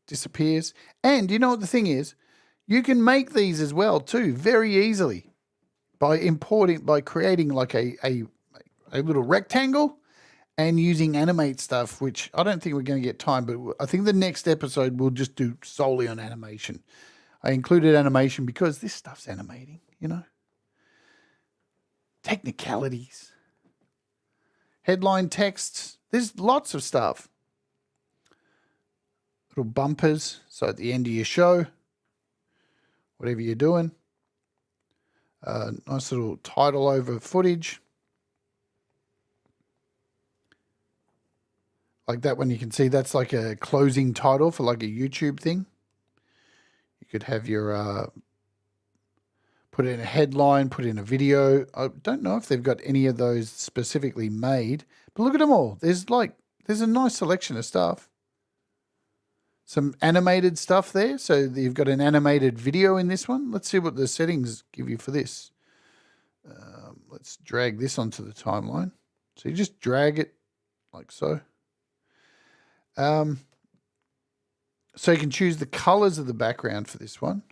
disappears. And you know what the thing is? You can make these as well too, very easily by creating like a little rectangle and using animate stuff, which I don't think we're going to get time, but I think the next episode we'll just do solely on animation. I included animation because this stuff's animating, you know. Technicalities. Headline texts. There's lots of stuff. Little bumpers. So at the end of your show, whatever you're doing. Nice little title over footage. Like that one, you can see that's like a closing title for like a YouTube thing. You could have your, put in a headline, put in a video. I don't know if they've got any of those specifically made, but look at them all. There's a nice selection of stuff. Some animated stuff there. So you've got an animated video in this one. Let's see what the settings give you for this. Let's drag this onto the timeline. So you just drag it like so. So you can choose the colors of the background for this one.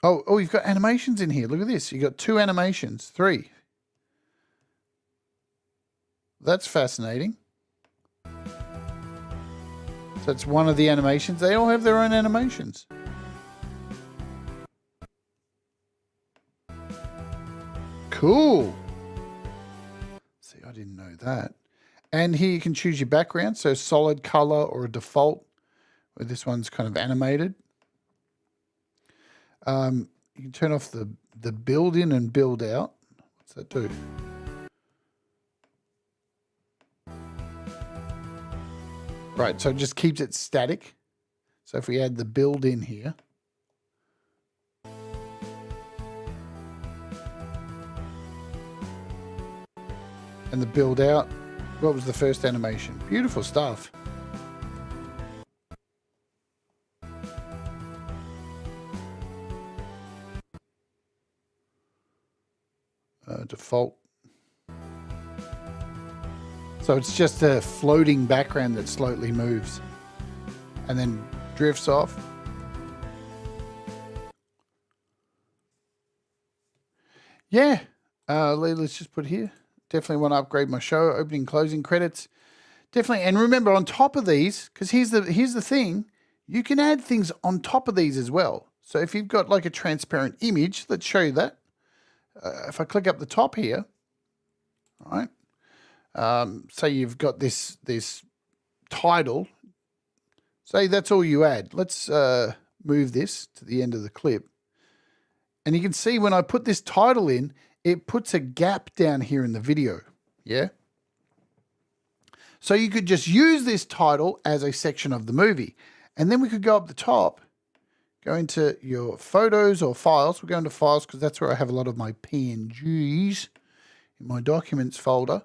Oh, you've got animations in here. Look at this. You've got 2 animations, 3. That's fascinating. So it's one of the animations. They all have their own animations. Cool. See, I didn't know that. And here you can choose your background. So solid color or a default, where this one's kind of animated. You can turn off the build in and build out. What's that do? Right, so it just keeps it static. So if we add the build in here. And the build out. What was the first animation? Beautiful stuff. Default. So it's just a floating background that slowly moves and then drifts off. Yeah. Let's just put here. Definitely want to upgrade my show. Opening, closing credits. Definitely. And remember, on top of these, because here's the thing, you can add things on top of these as well. So if you've got like a transparent image, let's show you that. If I click up the top here, all right, say you've got this title, Say that's all you add. Let's move this to the end of the clip. And you can see when I put this title in, it puts a gap down here in the video. Yeah. So you could just use this title as a section of the movie. And then we could go up the top, go into your photos or files. We're going to files because that's where I have a lot of my PNGs in my documents folder.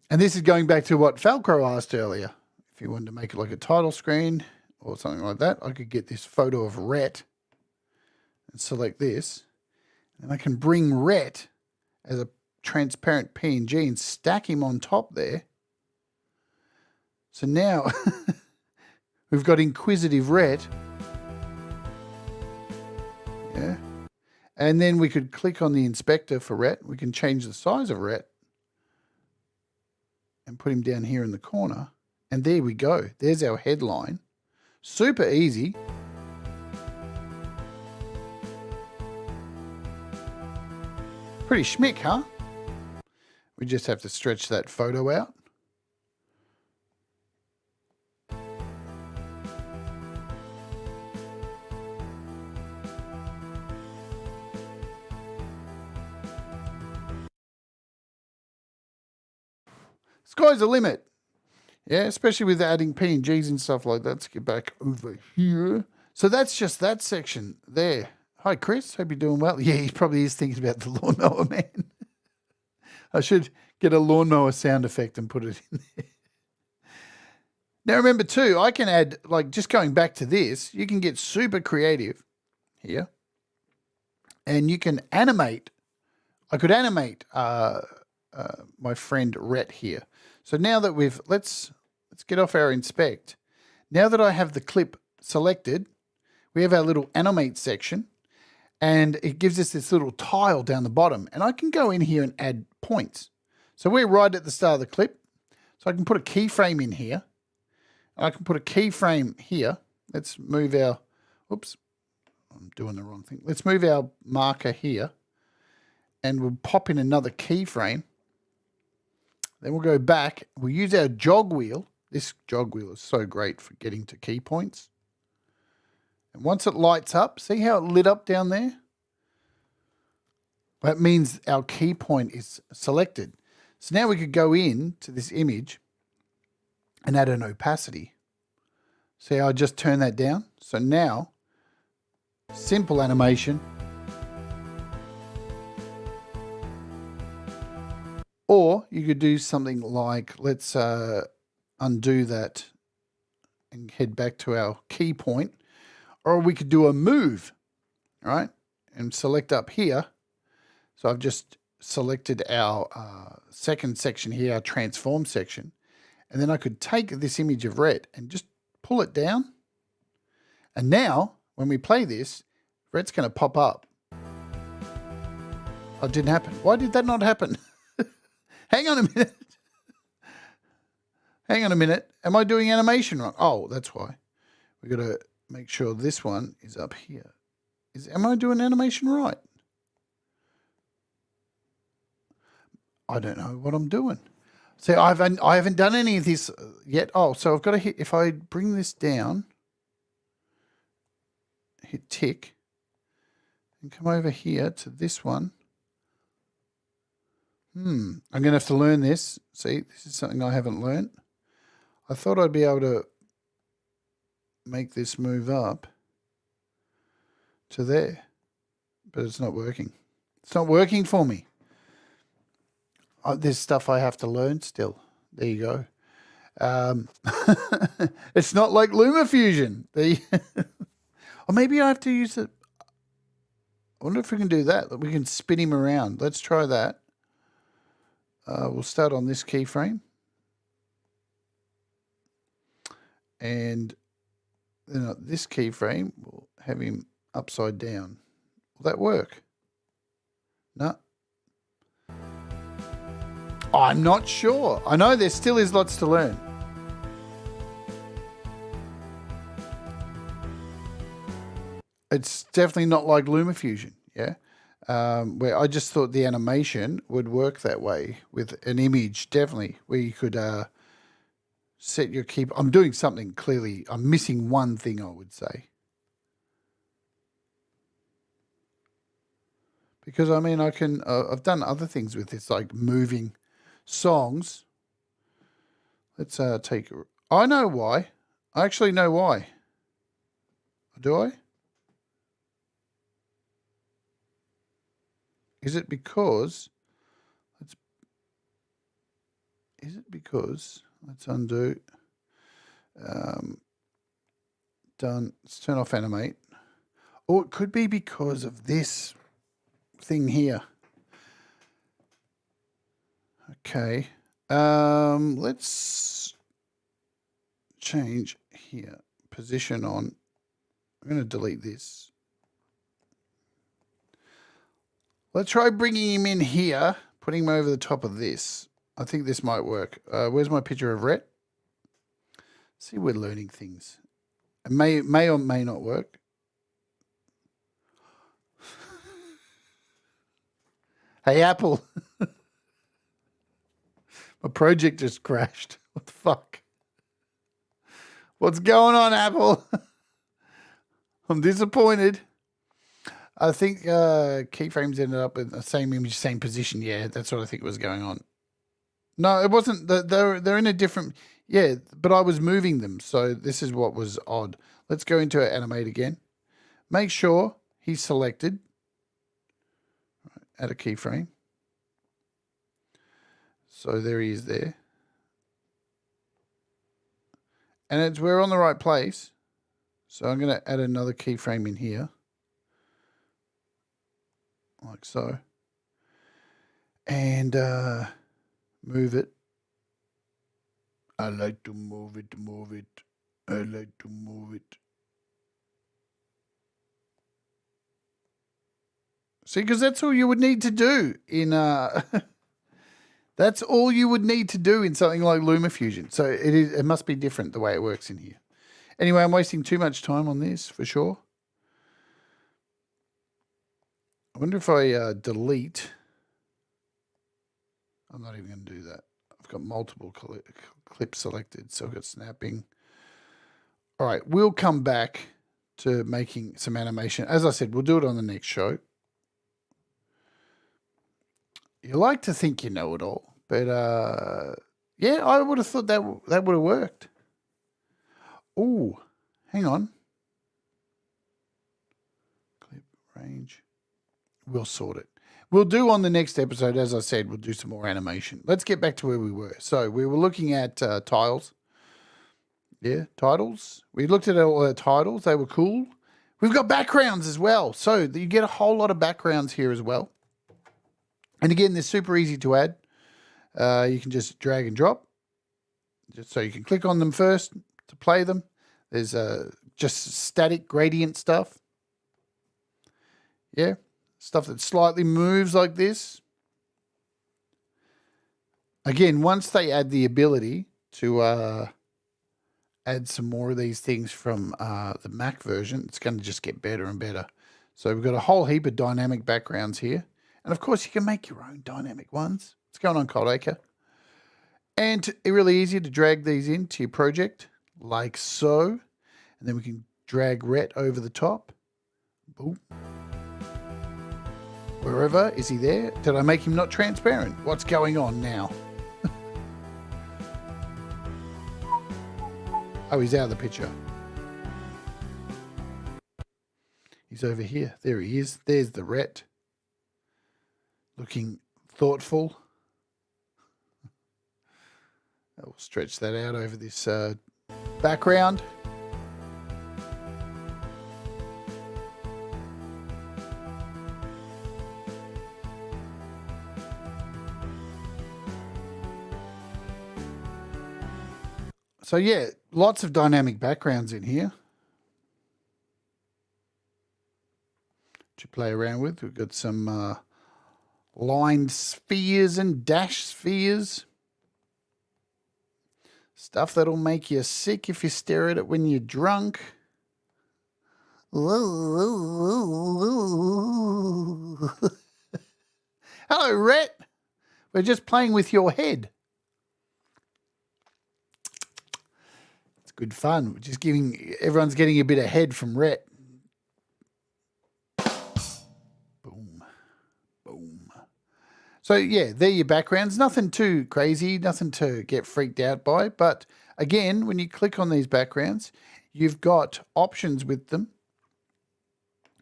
And this is going back to what Falcro asked earlier. If you wanted to make it like a title screen or something like that, I could get this photo of Rhett and select this. And I can bring Rhett as a transparent PNG and stack him on top there. So now we've got inquisitive Rhett. Yeah. And then we could click on the inspector for Rhett. We can change the size of Rhett and put him down here in the corner. And there we go. There's our headline. Super easy. Pretty schmick, huh? We just have to stretch that photo out. Sky's the limit. Yeah, especially with adding PNGs and stuff like that. Let's get back over here. So that's just that section there. Hi, Chris. Hope you're doing well. Yeah, he probably is thinking about the lawnmower man. I should get a lawnmower sound effect and put it in there. Now, remember, too, I can add, like, just going back to this, you can get super creative here. And you can animate. I could animate my friend Rhett here. So now that let's get off our inspect. Now that I have the clip selected, we have our little animate section. And it gives us this little tile down the bottom. And I can go in here and add points. So we're right at the start of the clip. So I can put a keyframe in here. I can put a keyframe here. Let's move our, oops, I'm doing the wrong thing. Let's move our marker here. And we'll pop in another keyframe. Then we'll go back. We'll use our jog wheel. This jog wheel is so great for getting to key points. And once it lights up, see how it lit up down there? That means our key point is selected. So now we could go in to this image and add an opacity. See how I just turn that down? So now, simple animation. Or you could do something like, let's undo that and head back to our key point. Or we could do a move, right? And select up here. So I've just selected our second section here, our transform section. And then I could take this image of Rhett and just pull it down. And now, when we play this, Rhett's going to pop up. Oh, it didn't happen. Why did that not happen? Hang on a minute. Hang on a minute. Am I doing animation wrong? Oh, that's why. We've got to make sure this one is up here. Am I doing animation right? I don't know what I'm doing. See, I haven't done any of this yet. Oh, so I've got to hit, if I bring this down, hit tick, and come over here to this one. I'm going to have to learn this. See, this is something I haven't learned. I thought I'd be able to make this move up to there, but it's not working. It's not working for me. There's stuff I have to learn still. There you go. It's not like LumaFusion. Or maybe I have to use it. I wonder if we can do that. We can spin him around. Let's try that. We'll start on this keyframe. And then on this keyframe, we'll have him upside down. Will that work? No. I'm not sure. I know there still is lots to learn. It's definitely not like LumaFusion, yeah? Where I just thought the animation would work that way with an image, definitely, where you could set your key. I'm doing something clearly. I'm missing one thing, I would say. Because, I mean, I can, I've done other things with this, like moving songs. Let's take, I know why. I actually know why. Do I? Is it because, let's undo, done, let's turn off animate. Or it could be because of this thing here. Okay. Let's change here. Position on. I'm going to delete this. Let's try bringing him in here, putting him over the top of this. I think this might work. Where's my picture of Rhett? See, we're learning things. It may or may not work. Hey, Apple. My project just crashed. What the fuck? What's going on, Apple? I'm disappointed. I think keyframes ended up in the same image, same position. Yeah, that's what I think was going on. No, it wasn't. They're in a different... Yeah, but I was moving them, so this is what was odd. Let's go into animate again. Make sure he's selected. Add a keyframe. So there he is there. And we're on the right place. So I'm going to add another keyframe in here. Like so. And move it. I like to move it. I like to move it. See, because that's all you would need to do in... That's all you would need to do in something like LumaFusion. So it must be different the way it works in here. Anyway, I'm wasting too much time on this for sure. I wonder if I delete. I'm not even going to do that. I've got multiple clips selected. So I've got snapping. All right, we'll come back to making some animation. As I said, we'll do it on the next show. You like to think you know it all, but yeah, I would have thought that would have worked. Oh, hang on. Clip range. We'll sort it. We'll do on the next episode, as I said, we'll do some more animation. Let's get back to where we were. So we were looking at tiles. Yeah, titles. We looked at all the titles. They were cool. We've got backgrounds as well. So you get a whole lot of backgrounds here as well. And again, they're super easy to add. You can just drag and drop. Just so you can click on them first to play them. There's just static gradient stuff. Yeah, stuff that slightly moves like this. Again, once they add the ability to add some more of these things from the Mac version, it's going to just get better and better. So we've got a whole heap of dynamic backgrounds here. And of course, you can make your own dynamic ones. What's going on, Coldacre? And it's really easy to drag these into your project, like so. And then we can drag Rhett over the top. Boom. Wherever, is he there? Did I make him not transparent? What's going on now? Oh, he's out of the picture. He's over here. There he is. There's the Rhett. Looking thoughtful. I'll stretch that out over this background. So yeah, lots of dynamic backgrounds in here to play around with. We've got some lined spheres and dash spheres. Stuff that'll make you sick if you stare at it when you're drunk. Hello, Rhett. We're just playing with your head. Good fun. Just everyone's getting a bit ahead from Rhett. Boom. Boom. So, yeah, they're your backgrounds. Nothing too crazy, nothing to get freaked out by. But, again, when you click on these backgrounds, you've got options with them.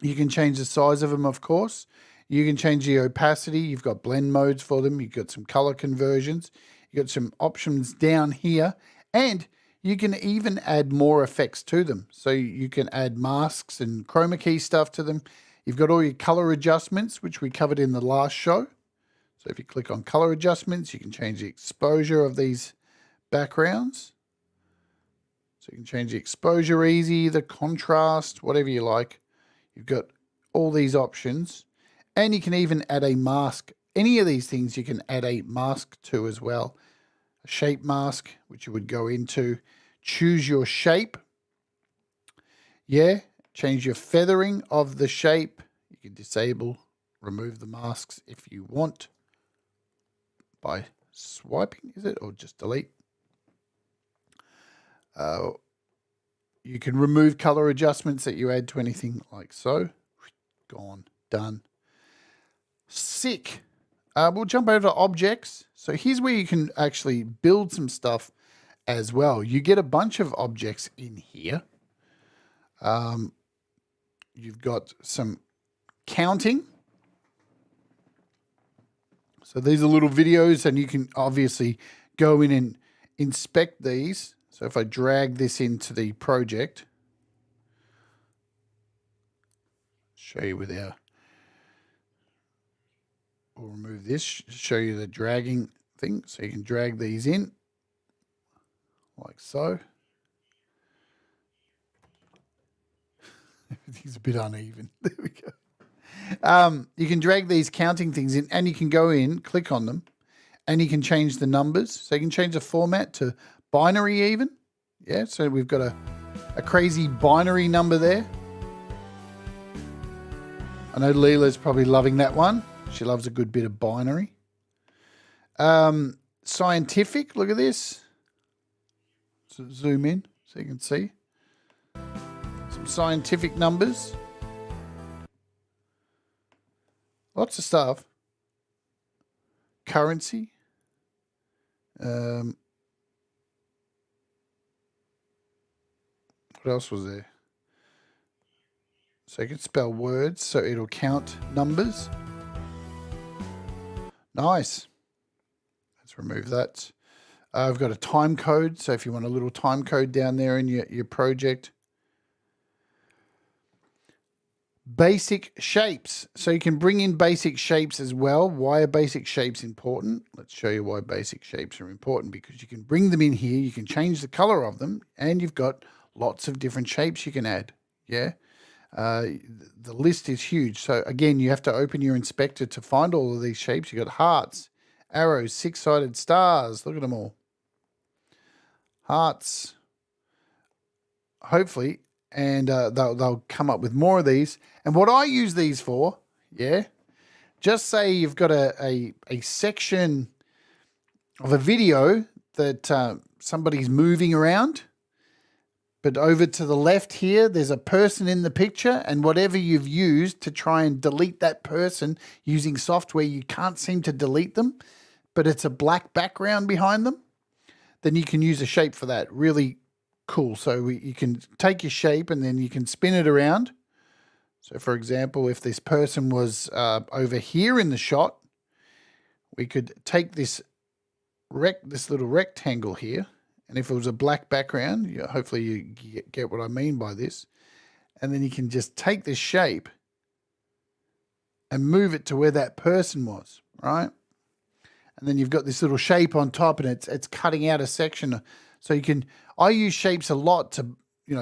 You can change the size of them, of course. You can change the opacity. You've got blend modes for them. You've got some color conversions. You've got some options down here. And you can even add more effects to them. So you can add masks and chroma key stuff to them. You've got all your color adjustments, which we covered in the last show. So if you click on color adjustments, you can change the exposure of these backgrounds. So you can change the exposure easy, the contrast, whatever you like. You've got all these options. And you can even add a mask. Any of these things you can add a mask to as well. A shape mask, which you would go into. Choose your shape. Yeah, change your feathering of the shape. You can disable, remove the masks if you want. By swiping, is it? Or just delete? You can remove color adjustments that you add to anything like so. Gone. Done. Sick. We'll jump over to objects. So here's where you can actually build some stuff as well. You get a bunch of objects in here. You've got some counting. So these are little videos, and you can obviously go in and inspect these. So if I drag this into the project, show you with our, we'll remove this, show you the dragging thing. So you can drag these in like so. Everything's a bit uneven. There we go. You can drag these counting things in, and you can go in, click on them, and you can change the numbers. So you can change the format to binary even. Yeah, so we've got a crazy binary number there. I know Leela's probably loving that one. She loves a good bit of binary. Scientific, look at this. So zoom in so you can see. Some scientific numbers. Lots of stuff. Currency. What else was there? So you can spell words, so it'll count numbers. Nice. Let's remove that. I've got a time code, so if you want a little time code down there in your project. Basic shapes. So you can bring in basic shapes as well. Why are basic shapes important? Let's show you why basic shapes are important, because you can bring them in here, you can change the color of them, and you've got lots of different shapes you can add. Yeah. The list is huge. So again, you have to open your inspector to find all of these shapes. You've got hearts, arrows, six-sided stars. Look at them all. Hearts. Hopefully. And they'll come up with more of these. And what I use these for, yeah, just say you've got a section of a video that somebody's moving around, but over to the left here, there's a person in the picture, and whatever you've used to try and delete that person using software, you can't seem to delete them, but it's a black background behind them, then you can use a shape for that. Really cool. So you can take your shape and then you can spin it around. So for example, if this person was over here in the shot, we could take this little rectangle here, and if it was a black background, hopefully you get what I mean by this, and then you can just take this shape and move it to where that person was, right? And then you've got this little shape on top, and it's cutting out a section. So I use shapes a lot to,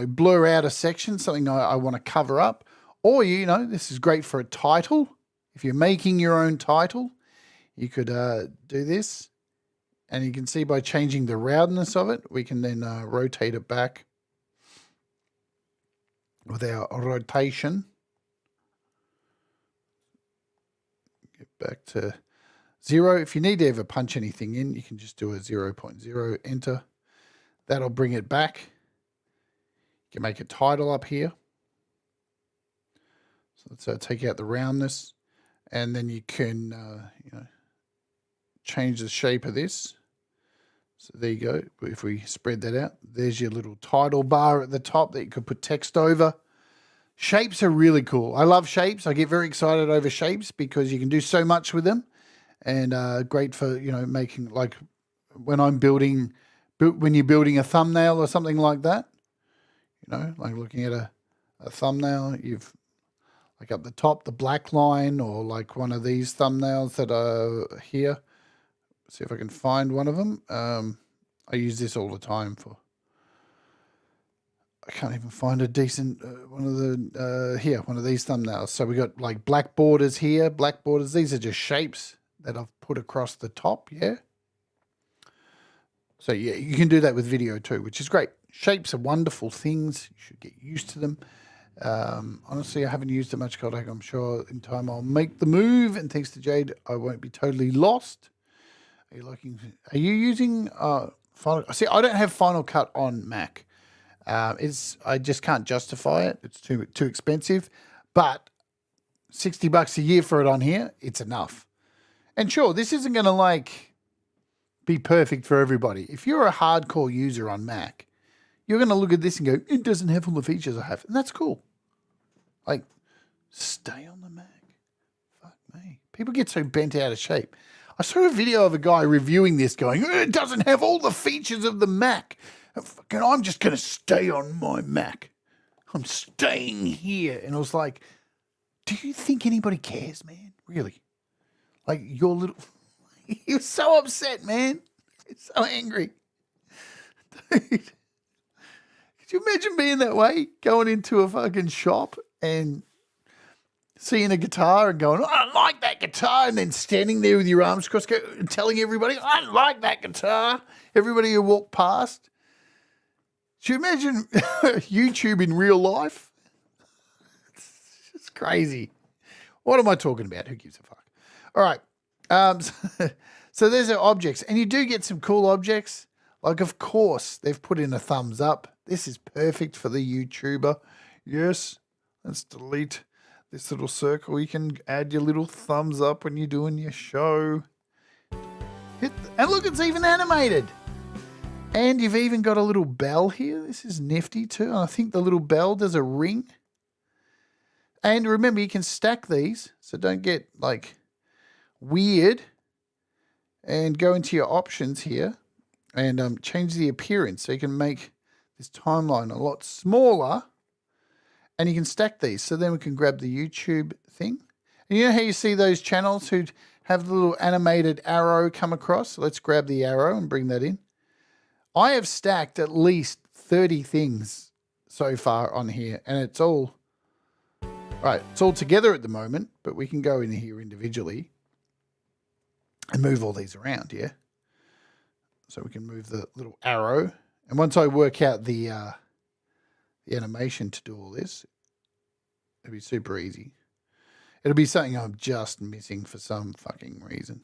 blur out a section, something I want to cover up. Or, this is great for a title. If you're making your own title, you could do this. And you can see by changing the roundness of it, we can then rotate it back with our rotation. Get back to 0. If you need to ever punch anything in, you can just do a 0.0, enter. That'll bring it back. can make a title up here. So let's take out the roundness, and then you can change the shape of this. So there you go. If we spread that out, there's your little title bar at the top that you could put text over. Shapes are really cool. I love shapes. I get very excited over shapes because you can do so much with them, and great for making, like when I'm when you're building a thumbnail or something like that. Like looking at a thumbnail, you've like up the top the black line, or like one of these thumbnails that are here. See if I can find one of them. I use this all the time for. I can't even find a decent one of these thumbnails. So we got like black borders here, black borders. These are just shapes that I've put across the top, yeah. So yeah, you can do that with video too, which is great. Shapes are wonderful things. You should get used to them. Honestly, I haven't used it much, Kodak. I'm sure in time I'll make the move, and thanks to Jade, I won't be totally lost. Are you using Final? See, I don't have Final Cut on Mac. I just can't justify it. It's too expensive. But $60 a year for it on here, it's enough. And sure, this isn't going to be perfect for everybody. If you're a hardcore user on Mac, you're going to look at this and go, it doesn't have all the features I have. And that's cool. Stay on the Mac. Fuck me. People get so bent out of shape. I saw a video of a guy reviewing this going, it doesn't have all the features of the Mac. I'm just going to stay on my Mac. I'm staying here. And I was like, do you think anybody cares, man? Really? Your little... He was so upset, man. He's so angry. Dude. Could you imagine being that way? Going into a fucking shop and seeing a guitar and going, I like that guitar, and then standing there with your arms crossed and telling everybody, I like that guitar. Everybody who walked past. Do you imagine YouTube in real life? It's just crazy. What am I talking about? Who gives a fuck? All right. So there's our objects. And you do get some cool objects. Of course, they've put in a thumbs up. This is perfect for the YouTuber. Yes. Let's delete this little circle. You can add your little thumbs up when you're doing your show. And look, it's even animated. And you've even got a little bell here. This is nifty too. I think the little bell does a ring. And remember, you can stack these, so don't get weird. And go into your options here and change the appearance, so you can make this timeline a lot smaller. And you can stack these, so then we can grab the YouTube thing. And you know how you see those channels who have the little animated arrow come across? So let's grab the arrow and bring that in. I have stacked at least 30 things so far on here, and it's all together at the moment, but we can go in here individually and move all these around, yeah? So we can move the little arrow. And once I work out the animation to do all this, it'll be super easy. It'll be something I'm just missing for some fucking reason.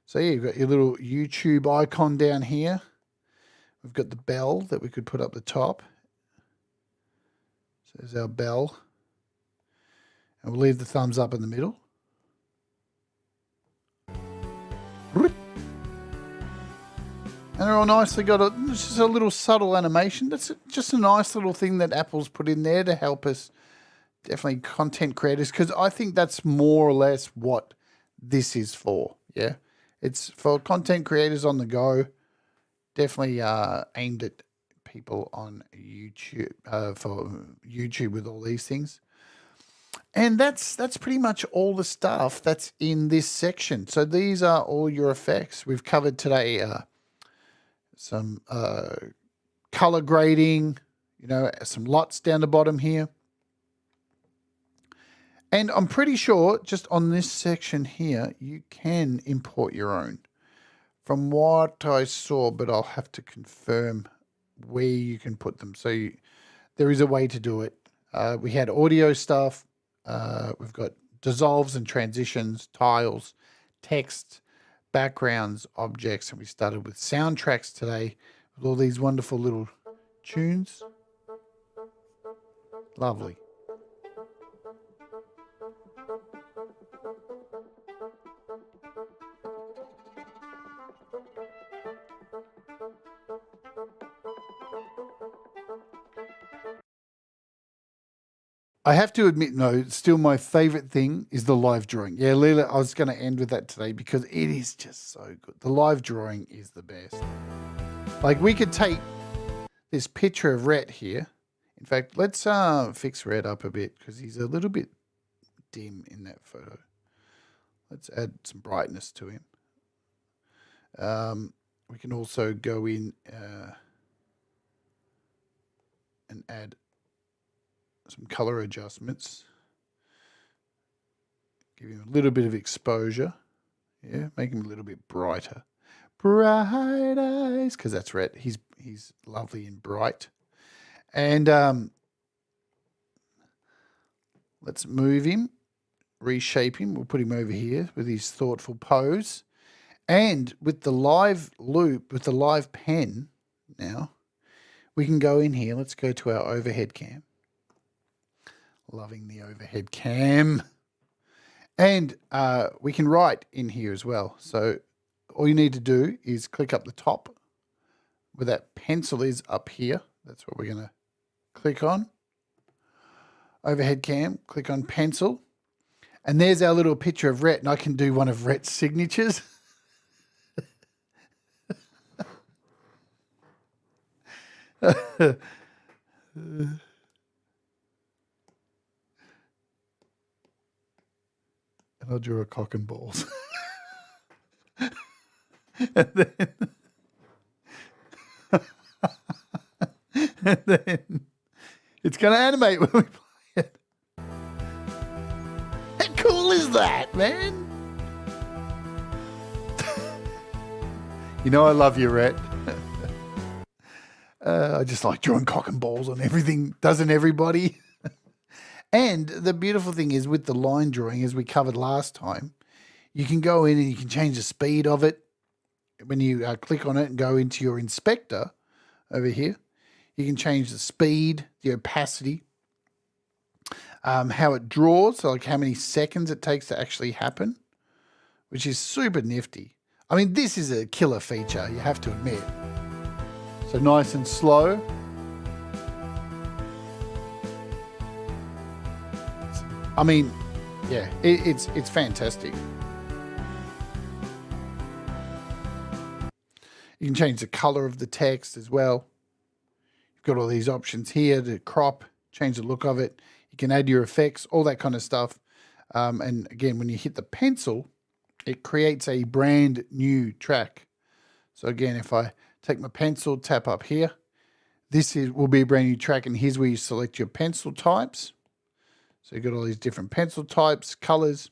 So yeah, you've got your little YouTube icon down here. We've got the bell that we could put up the top. So there's our bell. And we'll leave the thumbs up in the middle. And they're all nicely got it's just a little subtle animation. That's just a nice little thing that Apple's put in there to help us, definitely content creators, because I think that's more or less what this is for. Yeah, it's for content creators on the go. Definitely aimed at people on YouTube, for YouTube with all these things. And that's pretty much all the stuff that's in this section. So these are all your effects. We've covered today some color grading, some LUTs down the bottom here. And I'm pretty sure just on this section here, you can import your own. From what I saw, but I'll have to confirm where you can put them. So there is a way to do it. We had audio stuff. We've got dissolves and transitions, tiles, text, backgrounds, objects, and we started with soundtracks today with all these wonderful little tunes. Lovely. I have to admit, no, still my favorite thing is the live drawing. Yeah, Leela, I was going to end with that today because it is just so good. The live drawing is the best. Like, we could take this picture of Rhett here. In fact, let's fix Rhett up a bit because he's a little bit dim in that photo. Let's add some brightness to him. We can also go in and add some color adjustments. Give him a little bit of exposure. Yeah, make him a little bit brighter. Bright eyes, because that's Rhett. He's lovely and bright. And let's move him, reshape him. We'll put him over here with his thoughtful pose. And with the live loop, with the live pen now, we can go in here. Let's go to our overhead cam. Loving the overhead cam. And we can write in here as well. So all you need to do is click up the top where that pencil is up here. That's what we're going to click on. Overhead cam, click on pencil. And there's our little picture of Rhett. And I can do one of Rhett's signatures. And I'll draw a cock and balls. and then it's going to animate when we play it. How cool is that, man? You know I love you, Rhett. I just like drawing cock and balls on everything, doesn't everybody? And the beautiful thing is with the line drawing, as we covered last time, you can go in and you can change the speed of it. When you click on it and go into your inspector over here, you can change the speed, the opacity, how it draws, so like how many seconds it takes to actually happen, which is super nifty. I mean, this is a killer feature, you have to admit. So nice and slow. I mean, yeah, it's fantastic. You can change the color of the text as well. You've got all these options here to crop, change the look of it. You can add your effects, all that kind of stuff. And again, when you hit the pencil, it creates a brand new track. So again, if I take my pencil, tap up here, will be a brand new track. And here's where you select your pencil types. So you've got all these different pencil types, colors,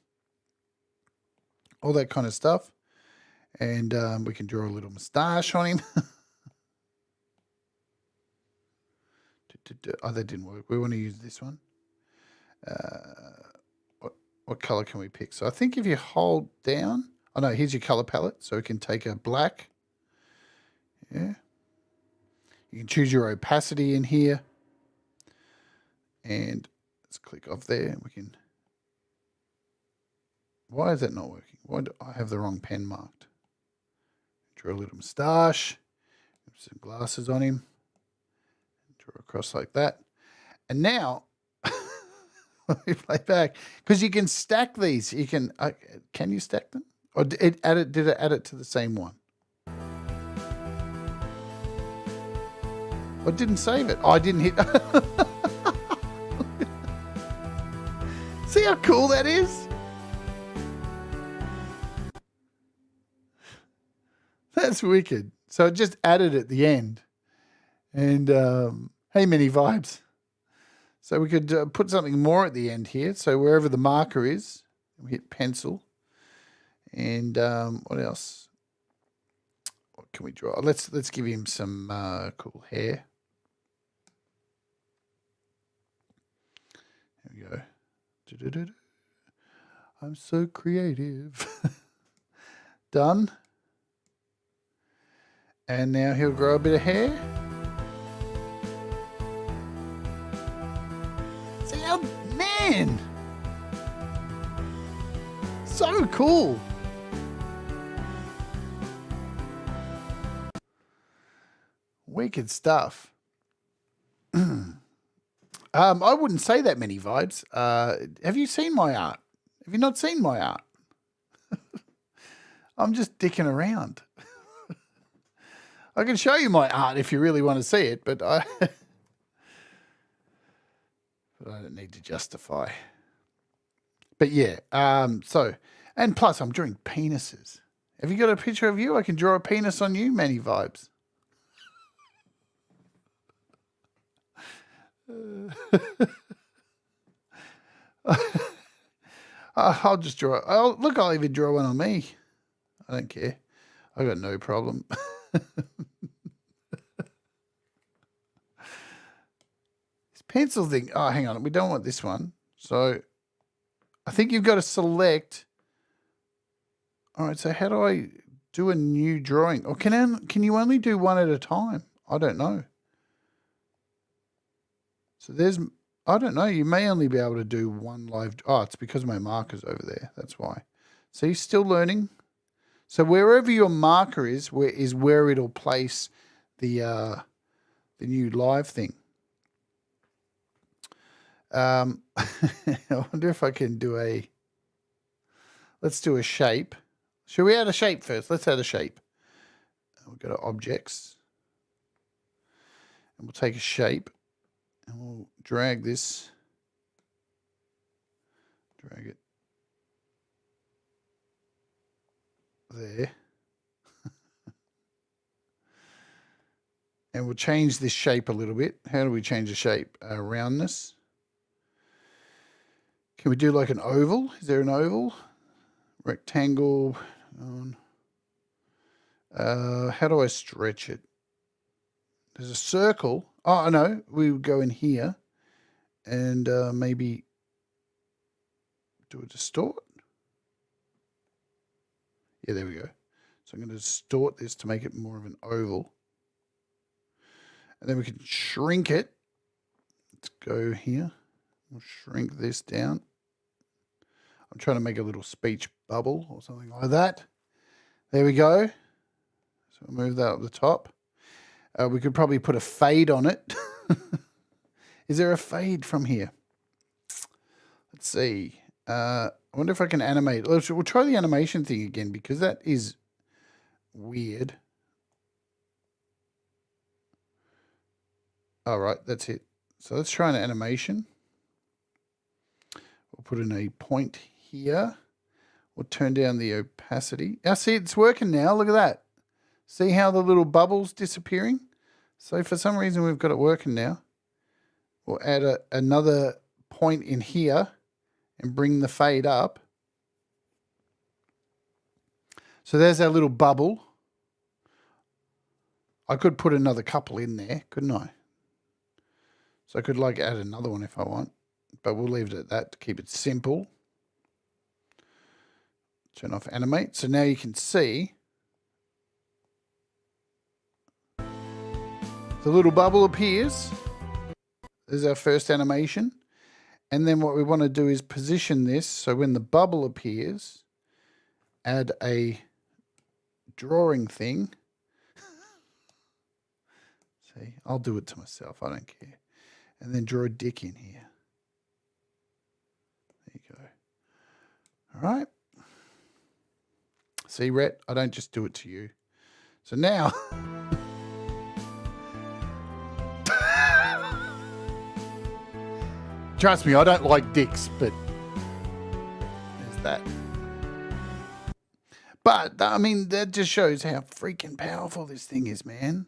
all that kind of stuff. And we can draw a little moustache on him. Oh, that didn't work. We want to use this one. What color can we pick? So I think if you hold down, oh no, here's your color palette. So we can take a black. Yeah. You can choose your opacity in here. And let's click off there. We can. Why is that not working? Why do I have the wrong pen marked? Draw a little moustache. Some glasses on him. Draw across like that. And now, let me play back. Because you can stack these. You can you stack them? Or did it add it to the same one? I didn't save it. Oh, I didn't hit. See how cool that is? That's wicked. So it just added at the end. And hey, mini vibes. So we could put something more at the end here. So wherever the marker is, we hit pencil. And what else? What can we draw? Let's give him some cool hair. There we go. I'm so creative. Done. And now he'll grow a bit of hair. So cool. Wicked stuff. I wouldn't say that many vibes. Have you seen my art? Have you not seen my art? I'm just dicking around. I can show you my art if you really want to see it, but I don't need to justify. But yeah, so, and plus I'm drawing penises. Have you got a picture of you? I can draw a penis on you, Manny vibes. I'll just draw. I'll even draw one on me. I don't care. I got no problem. This pencil thing. Oh, hang on. We don't want this one. So I think you've got to select. All right. So how do I do a new drawing? Or can you only do one at a time? I don't know. So I don't know. You may only be able to do one live. Oh, it's because my marker's over there. That's why. So you're still learning. So wherever your marker is where it'll place the new live thing. I wonder if I can do let's do a shape. Should we add a shape first? Let's add a shape. We'll go to objects. And we'll take a shape. And we'll drag this. Drag it. There. And we'll change this shape a little bit. How do we change the shape? Roundness. Can we do like an oval? Is there an oval? Rectangle. How do I stretch it? There's a circle. Oh, no. We would go in here and maybe do a distort. Yeah, there we go. So I'm going to distort this to make it more of an oval. And then we can shrink it. Let's go here. We'll shrink this down. I'm trying to make a little speech bubble or something like that. There we go. So we'll move that up the top. We could probably put a fade on it. Is there a fade from here? Let's see. I wonder if I can animate. We'll try the animation thing again because that is weird. All right, that's it. So let's try an animation. We'll put in a point here. We'll turn down the opacity. Now, see, it's working now. Look at that. See how the little bubble's disappearing? So for some reason, we've got it working now. We'll add another point in here and bring the fade up. So there's our little bubble. I could put another couple in there, couldn't I? So I could like add another one if I want, but we'll leave it at that to keep it simple. Turn off animate. So now you can see the little bubble appears. There's our first animation. And then what we want to do is position this so when the bubble appears, add a drawing thing. See, I'll do it to myself. I don't care. And then draw a dick in here. There you go. All right. See, Rhett, I don't just do it to you. So now... Trust me, I don't like dicks, but there's that. But, I mean, that just shows how freaking powerful this thing is, man.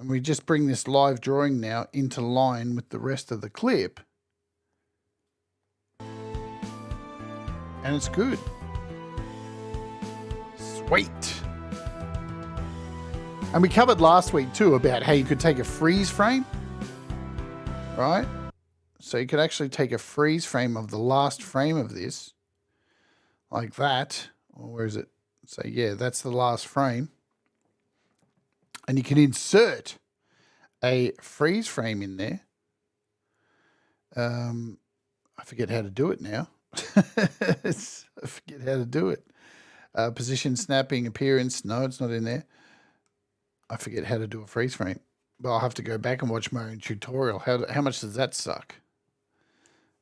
And we just bring this live drawing now into line with the rest of the clip. And it's good. Sweet. And we covered last week, too, about how you could take a freeze frame, right? So you could actually take a freeze frame of the last frame of this, like that. Or where is it? So yeah, that's the last frame. And you can insert a freeze frame in there. I forget how to do it now. I forget how to do it. Position snapping, appearance. No, it's not in there. I forget how to do a freeze frame. But I'll have to go back and watch my own tutorial. How much does that suck?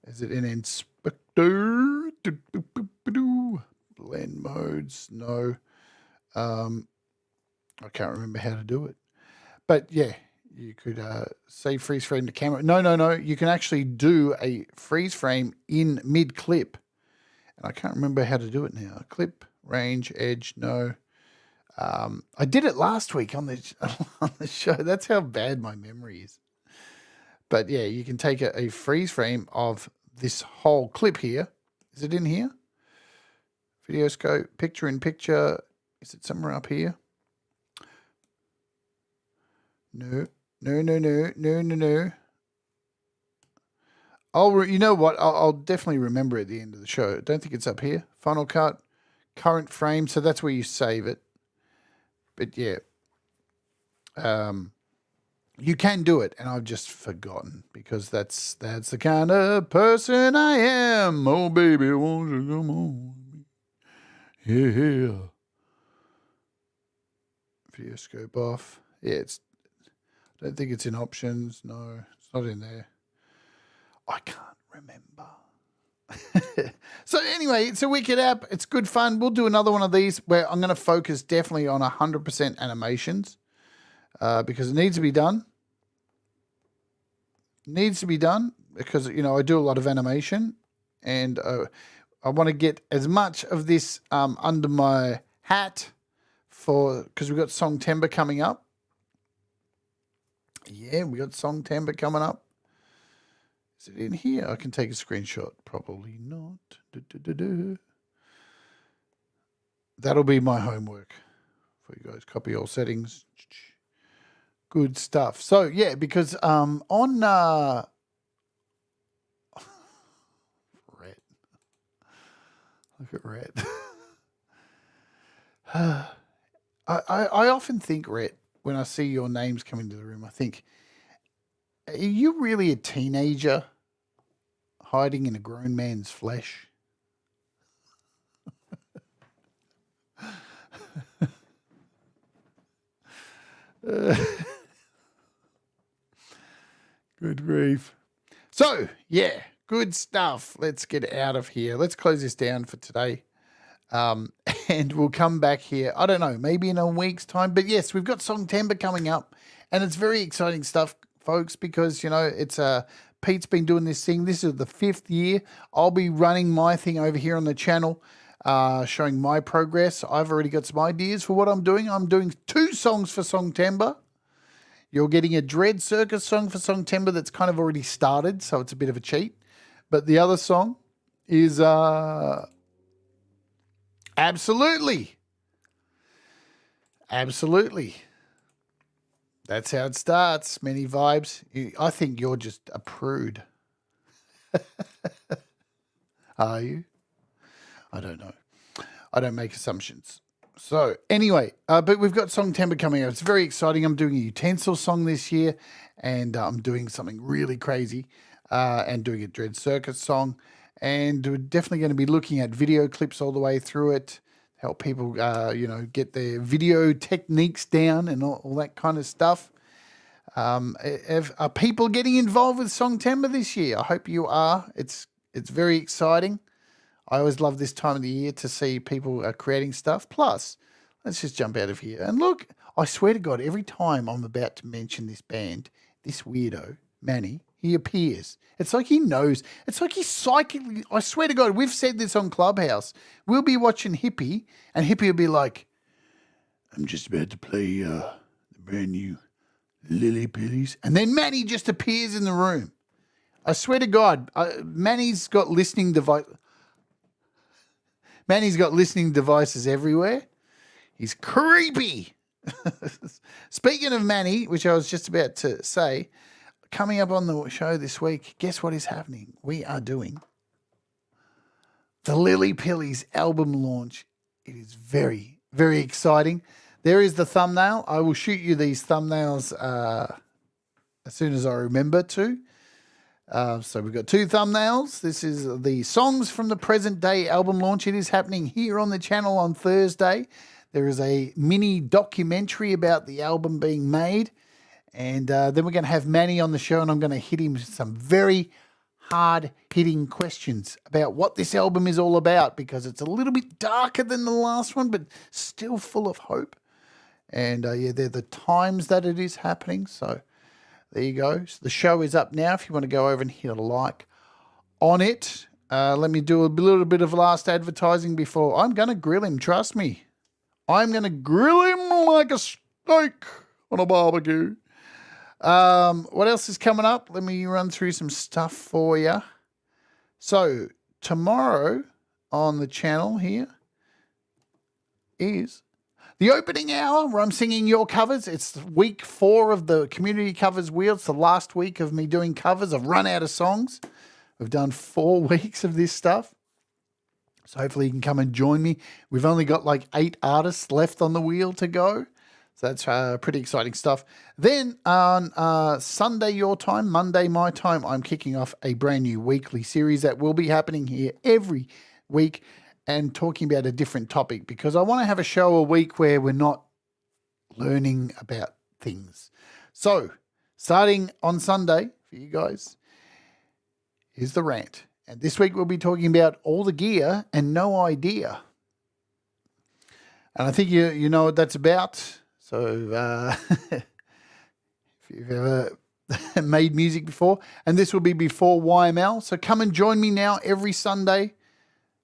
Is it in inspector? Blend modes? No. I can't remember how to do it. But yeah, you could say freeze frame to camera. No. You can actually do a freeze frame in mid clip. And I can't remember how to do it now. Clip, range, edge, no. I did it last week on the show. That's how bad my memory is. But yeah, you can take a freeze frame of this whole clip here. Is it in here? Video scope, picture in picture. Is it somewhere up here? No. You know what? I'll definitely remember at the end of the show. I don't think it's up here. Final cut, current frame. So that's where you save it. But yeah, you can do it, and I've just forgotten because that's the kind of person I am. Oh baby, won't you come on? Yeah. Video scope off. Yeah, I don't think it's in options. No, it's not in there. I can't remember. So anyway, it's a wicked app. It's good fun. We'll do another one of these where I'm going to focus definitely on 100% animations because it needs to be done. Needs to be done because, you know, I do a lot of animation and I want to get as much of this under my hat because we've got Songtember coming up. Yeah, we got Songtember coming up. Is it in here? I can take a screenshot. Probably not. That'll be my homework for you guys. Copy all settings. Good stuff. So, yeah, because on Rhett. Look at Rhett. I often think, Rhett, when I see your names come into the room, I think, are you really a teenager hiding in a grown man's flesh? Good grief. So, yeah, good stuff. Let's get out of here. Let's close this down for today. And we'll come back here, I don't know, maybe in a week's time. But yes, we've got Songtember coming up, and it's very exciting stuff, folks, because, you know, it's Pete's been doing this thing. This is the 5th year. I'll be running my thing over here on the channel, showing my progress. I've already got some ideas for what I'm doing. I'm doing 2 songs for Songtember. You're getting a Dread Circus song for Songtember that's kind of already started, so it's a bit of a cheat. But the other song is absolutely. That's how it starts. Many vibes. I think you're just a prude. Are you? I don't know. I don't make assumptions. So anyway, but we've got Songtember coming out. It's very exciting. I'm doing a utensil song this year, and I'm doing something really crazy, and doing a Dread Circus song. And we're definitely going to be looking at video clips all the way through it, help people, you know, get their video techniques down and all that kind of stuff. Are people getting involved with Songtember this year? I hope you are. It's very exciting. I always love this time of the year to see people creating stuff. Plus, let's just jump out of here. And look, I swear to God, every time I'm about to mention this band, this weirdo, Manny, he appears. It's like he knows. It's like he's psychically, I swear to God, we've said this on Clubhouse. We'll be watching Hippie, and Hippie will be like, I'm just about to play the brand new Lily Pillies. And then Manny just appears in the room. I swear to God, Manny's got listening devices everywhere. He's creepy. Speaking of Manny, which I was just about to say, coming up on the show this week, guess what is happening? We are doing the Lily Pillies album launch. It is very, very exciting. There is the thumbnail. I will shoot you these thumbnails as soon as I remember to. So we've got 2 thumbnails. This is the songs from the present day album launch. It is happening here on the channel on Thursday. There is a mini documentary about the album being made. And then we're going to have Manny on the show, and I'm going to hit him with some very hard-hitting questions about what this album is all about, because it's a little bit darker than the last one, but still full of hope. And, yeah, they're the times that it is happening. So there you go. So the show is up now if you want to go over and hit a like on it. Let me do a little bit of last advertising before. I'm going to grill him, trust me. I'm going to grill him like a steak on a barbecue. What else is coming up? Let me run through some stuff for you. So tomorrow on the channel here is the opening hour where I'm singing your covers. It's week 4 of the community covers wheel. It's the last week of me doing covers. I've run out of songs. We've done 4 weeks of this stuff. So hopefully you can come and join me. We've only got like 8 artists left on the wheel to go. So that's pretty exciting stuff. Then on Sunday your time, Monday my time, I'm kicking off a brand new weekly series that will be happening here every week and talking about a different topic, because I want to have a show a week where we're not learning about things. So starting on Sunday for you guys is the rant. And this week we'll be talking about all the gear and no idea. And I think you know what that's about. So if you've ever made music before, and this will be before YML. So come and join me now every Sunday.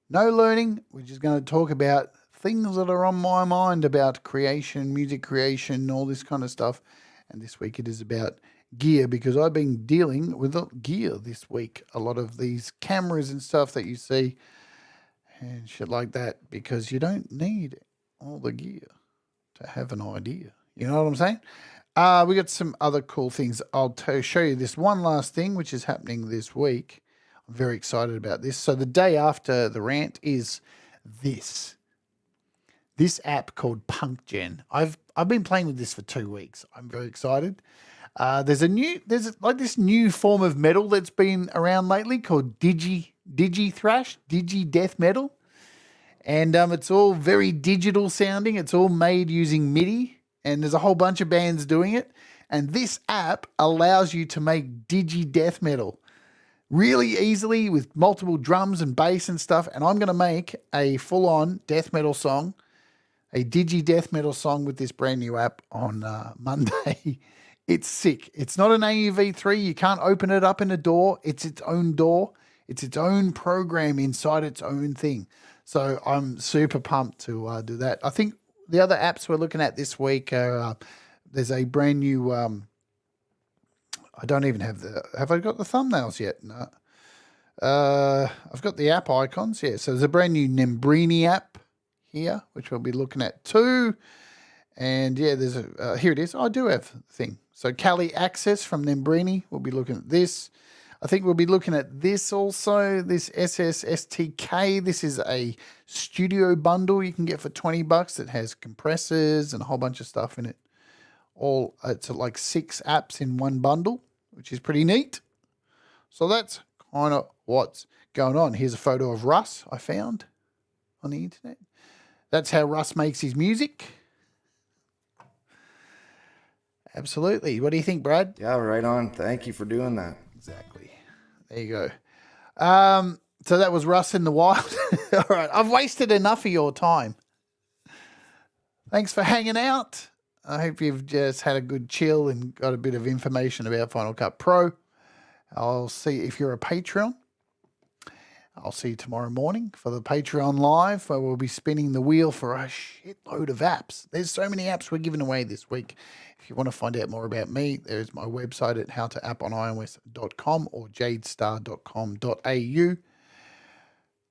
No learning. We're just going to talk about things that are on my mind about creation, music creation, all this kind of stuff. And this week it is about gear, because I've been dealing with gear this week. A lot of these cameras and stuff that you see and shit like that, because you don't need all the gear to have an idea. You know what I'm saying? We got some other cool things. I'll show you this one last thing, which is happening this week. I'm very excited about this. So the day after the rant is this app called PunkGen. I've been playing with this for 2 weeks. I'm very excited. There's like this new form of metal that's been around lately called digi thrash, digi death metal. And it's all very digital sounding. It's all made using MIDI, and there's a whole bunch of bands doing it. And this app allows you to make digi death metal really easily with multiple drums and bass and stuff. And I'm going to make a full-on death metal song, a digi death metal song with this brand new app on Monday. It's sick. It's not an AUV3. You can't open it up in a door. It's its own door. It's its own program inside its own thing. So I'm super pumped to do that. I think the other apps we're looking at this week are, there's a brand new, I don't even have I got the thumbnails yet? No. I've got the app icons, yeah. So there's a brand new Nembrini app here, which we'll be looking at too. And yeah, there's here it is. I do have the thing. So Kali Access from Nembrini, we'll be looking at this. I think we'll be looking at this also, this SSSTK. This is a studio bundle you can get for $20. It has compressors and a whole bunch of stuff in it. It's like 6 apps in one bundle, which is pretty neat. So that's kind of what's going on. Here's a photo of Russ I found on the internet. That's how Russ makes his music. Absolutely. What do you think, Brad? Yeah, right on. Thank you for doing that. Exactly. There you go. So that was Russ in the wild. All right. I've wasted enough of your time. Thanks for hanging out. I hope you've just had a good chill and got a bit of information about Final Cut Pro. I'll see if you're a Patreon. I'll see you tomorrow morning for the Patreon Live, where we'll be spinning the wheel for a shitload of apps. There's so many apps we're giving away this week. If you want to find out more about me, there's my website at howtoapponIOS.com or jadestar.com.au.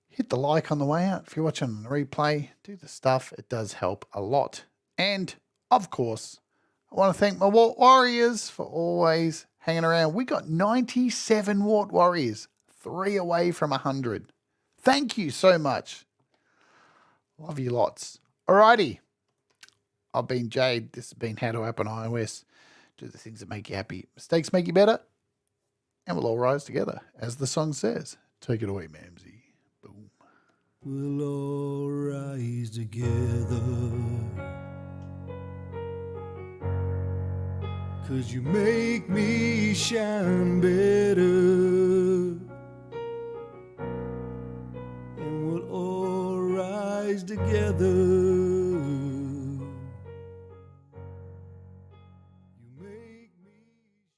Hit the like on the way out. If you're watching on the replay, do the stuff. It does help a lot. And, of course, I want to thank my Wart Warriors for always hanging around. We got 97 Wart Warriors. 3 away from 100. Thank you so much. Love you lots. Alrighty. I've been Jade. This has been How to App on iOS. Do the things that make you happy. Mistakes make you better. and we'll all rise together, as the song says. Take it away, Mamsie. Boom. We'll all rise together, 'cause you make me shine better, and we'll all rise together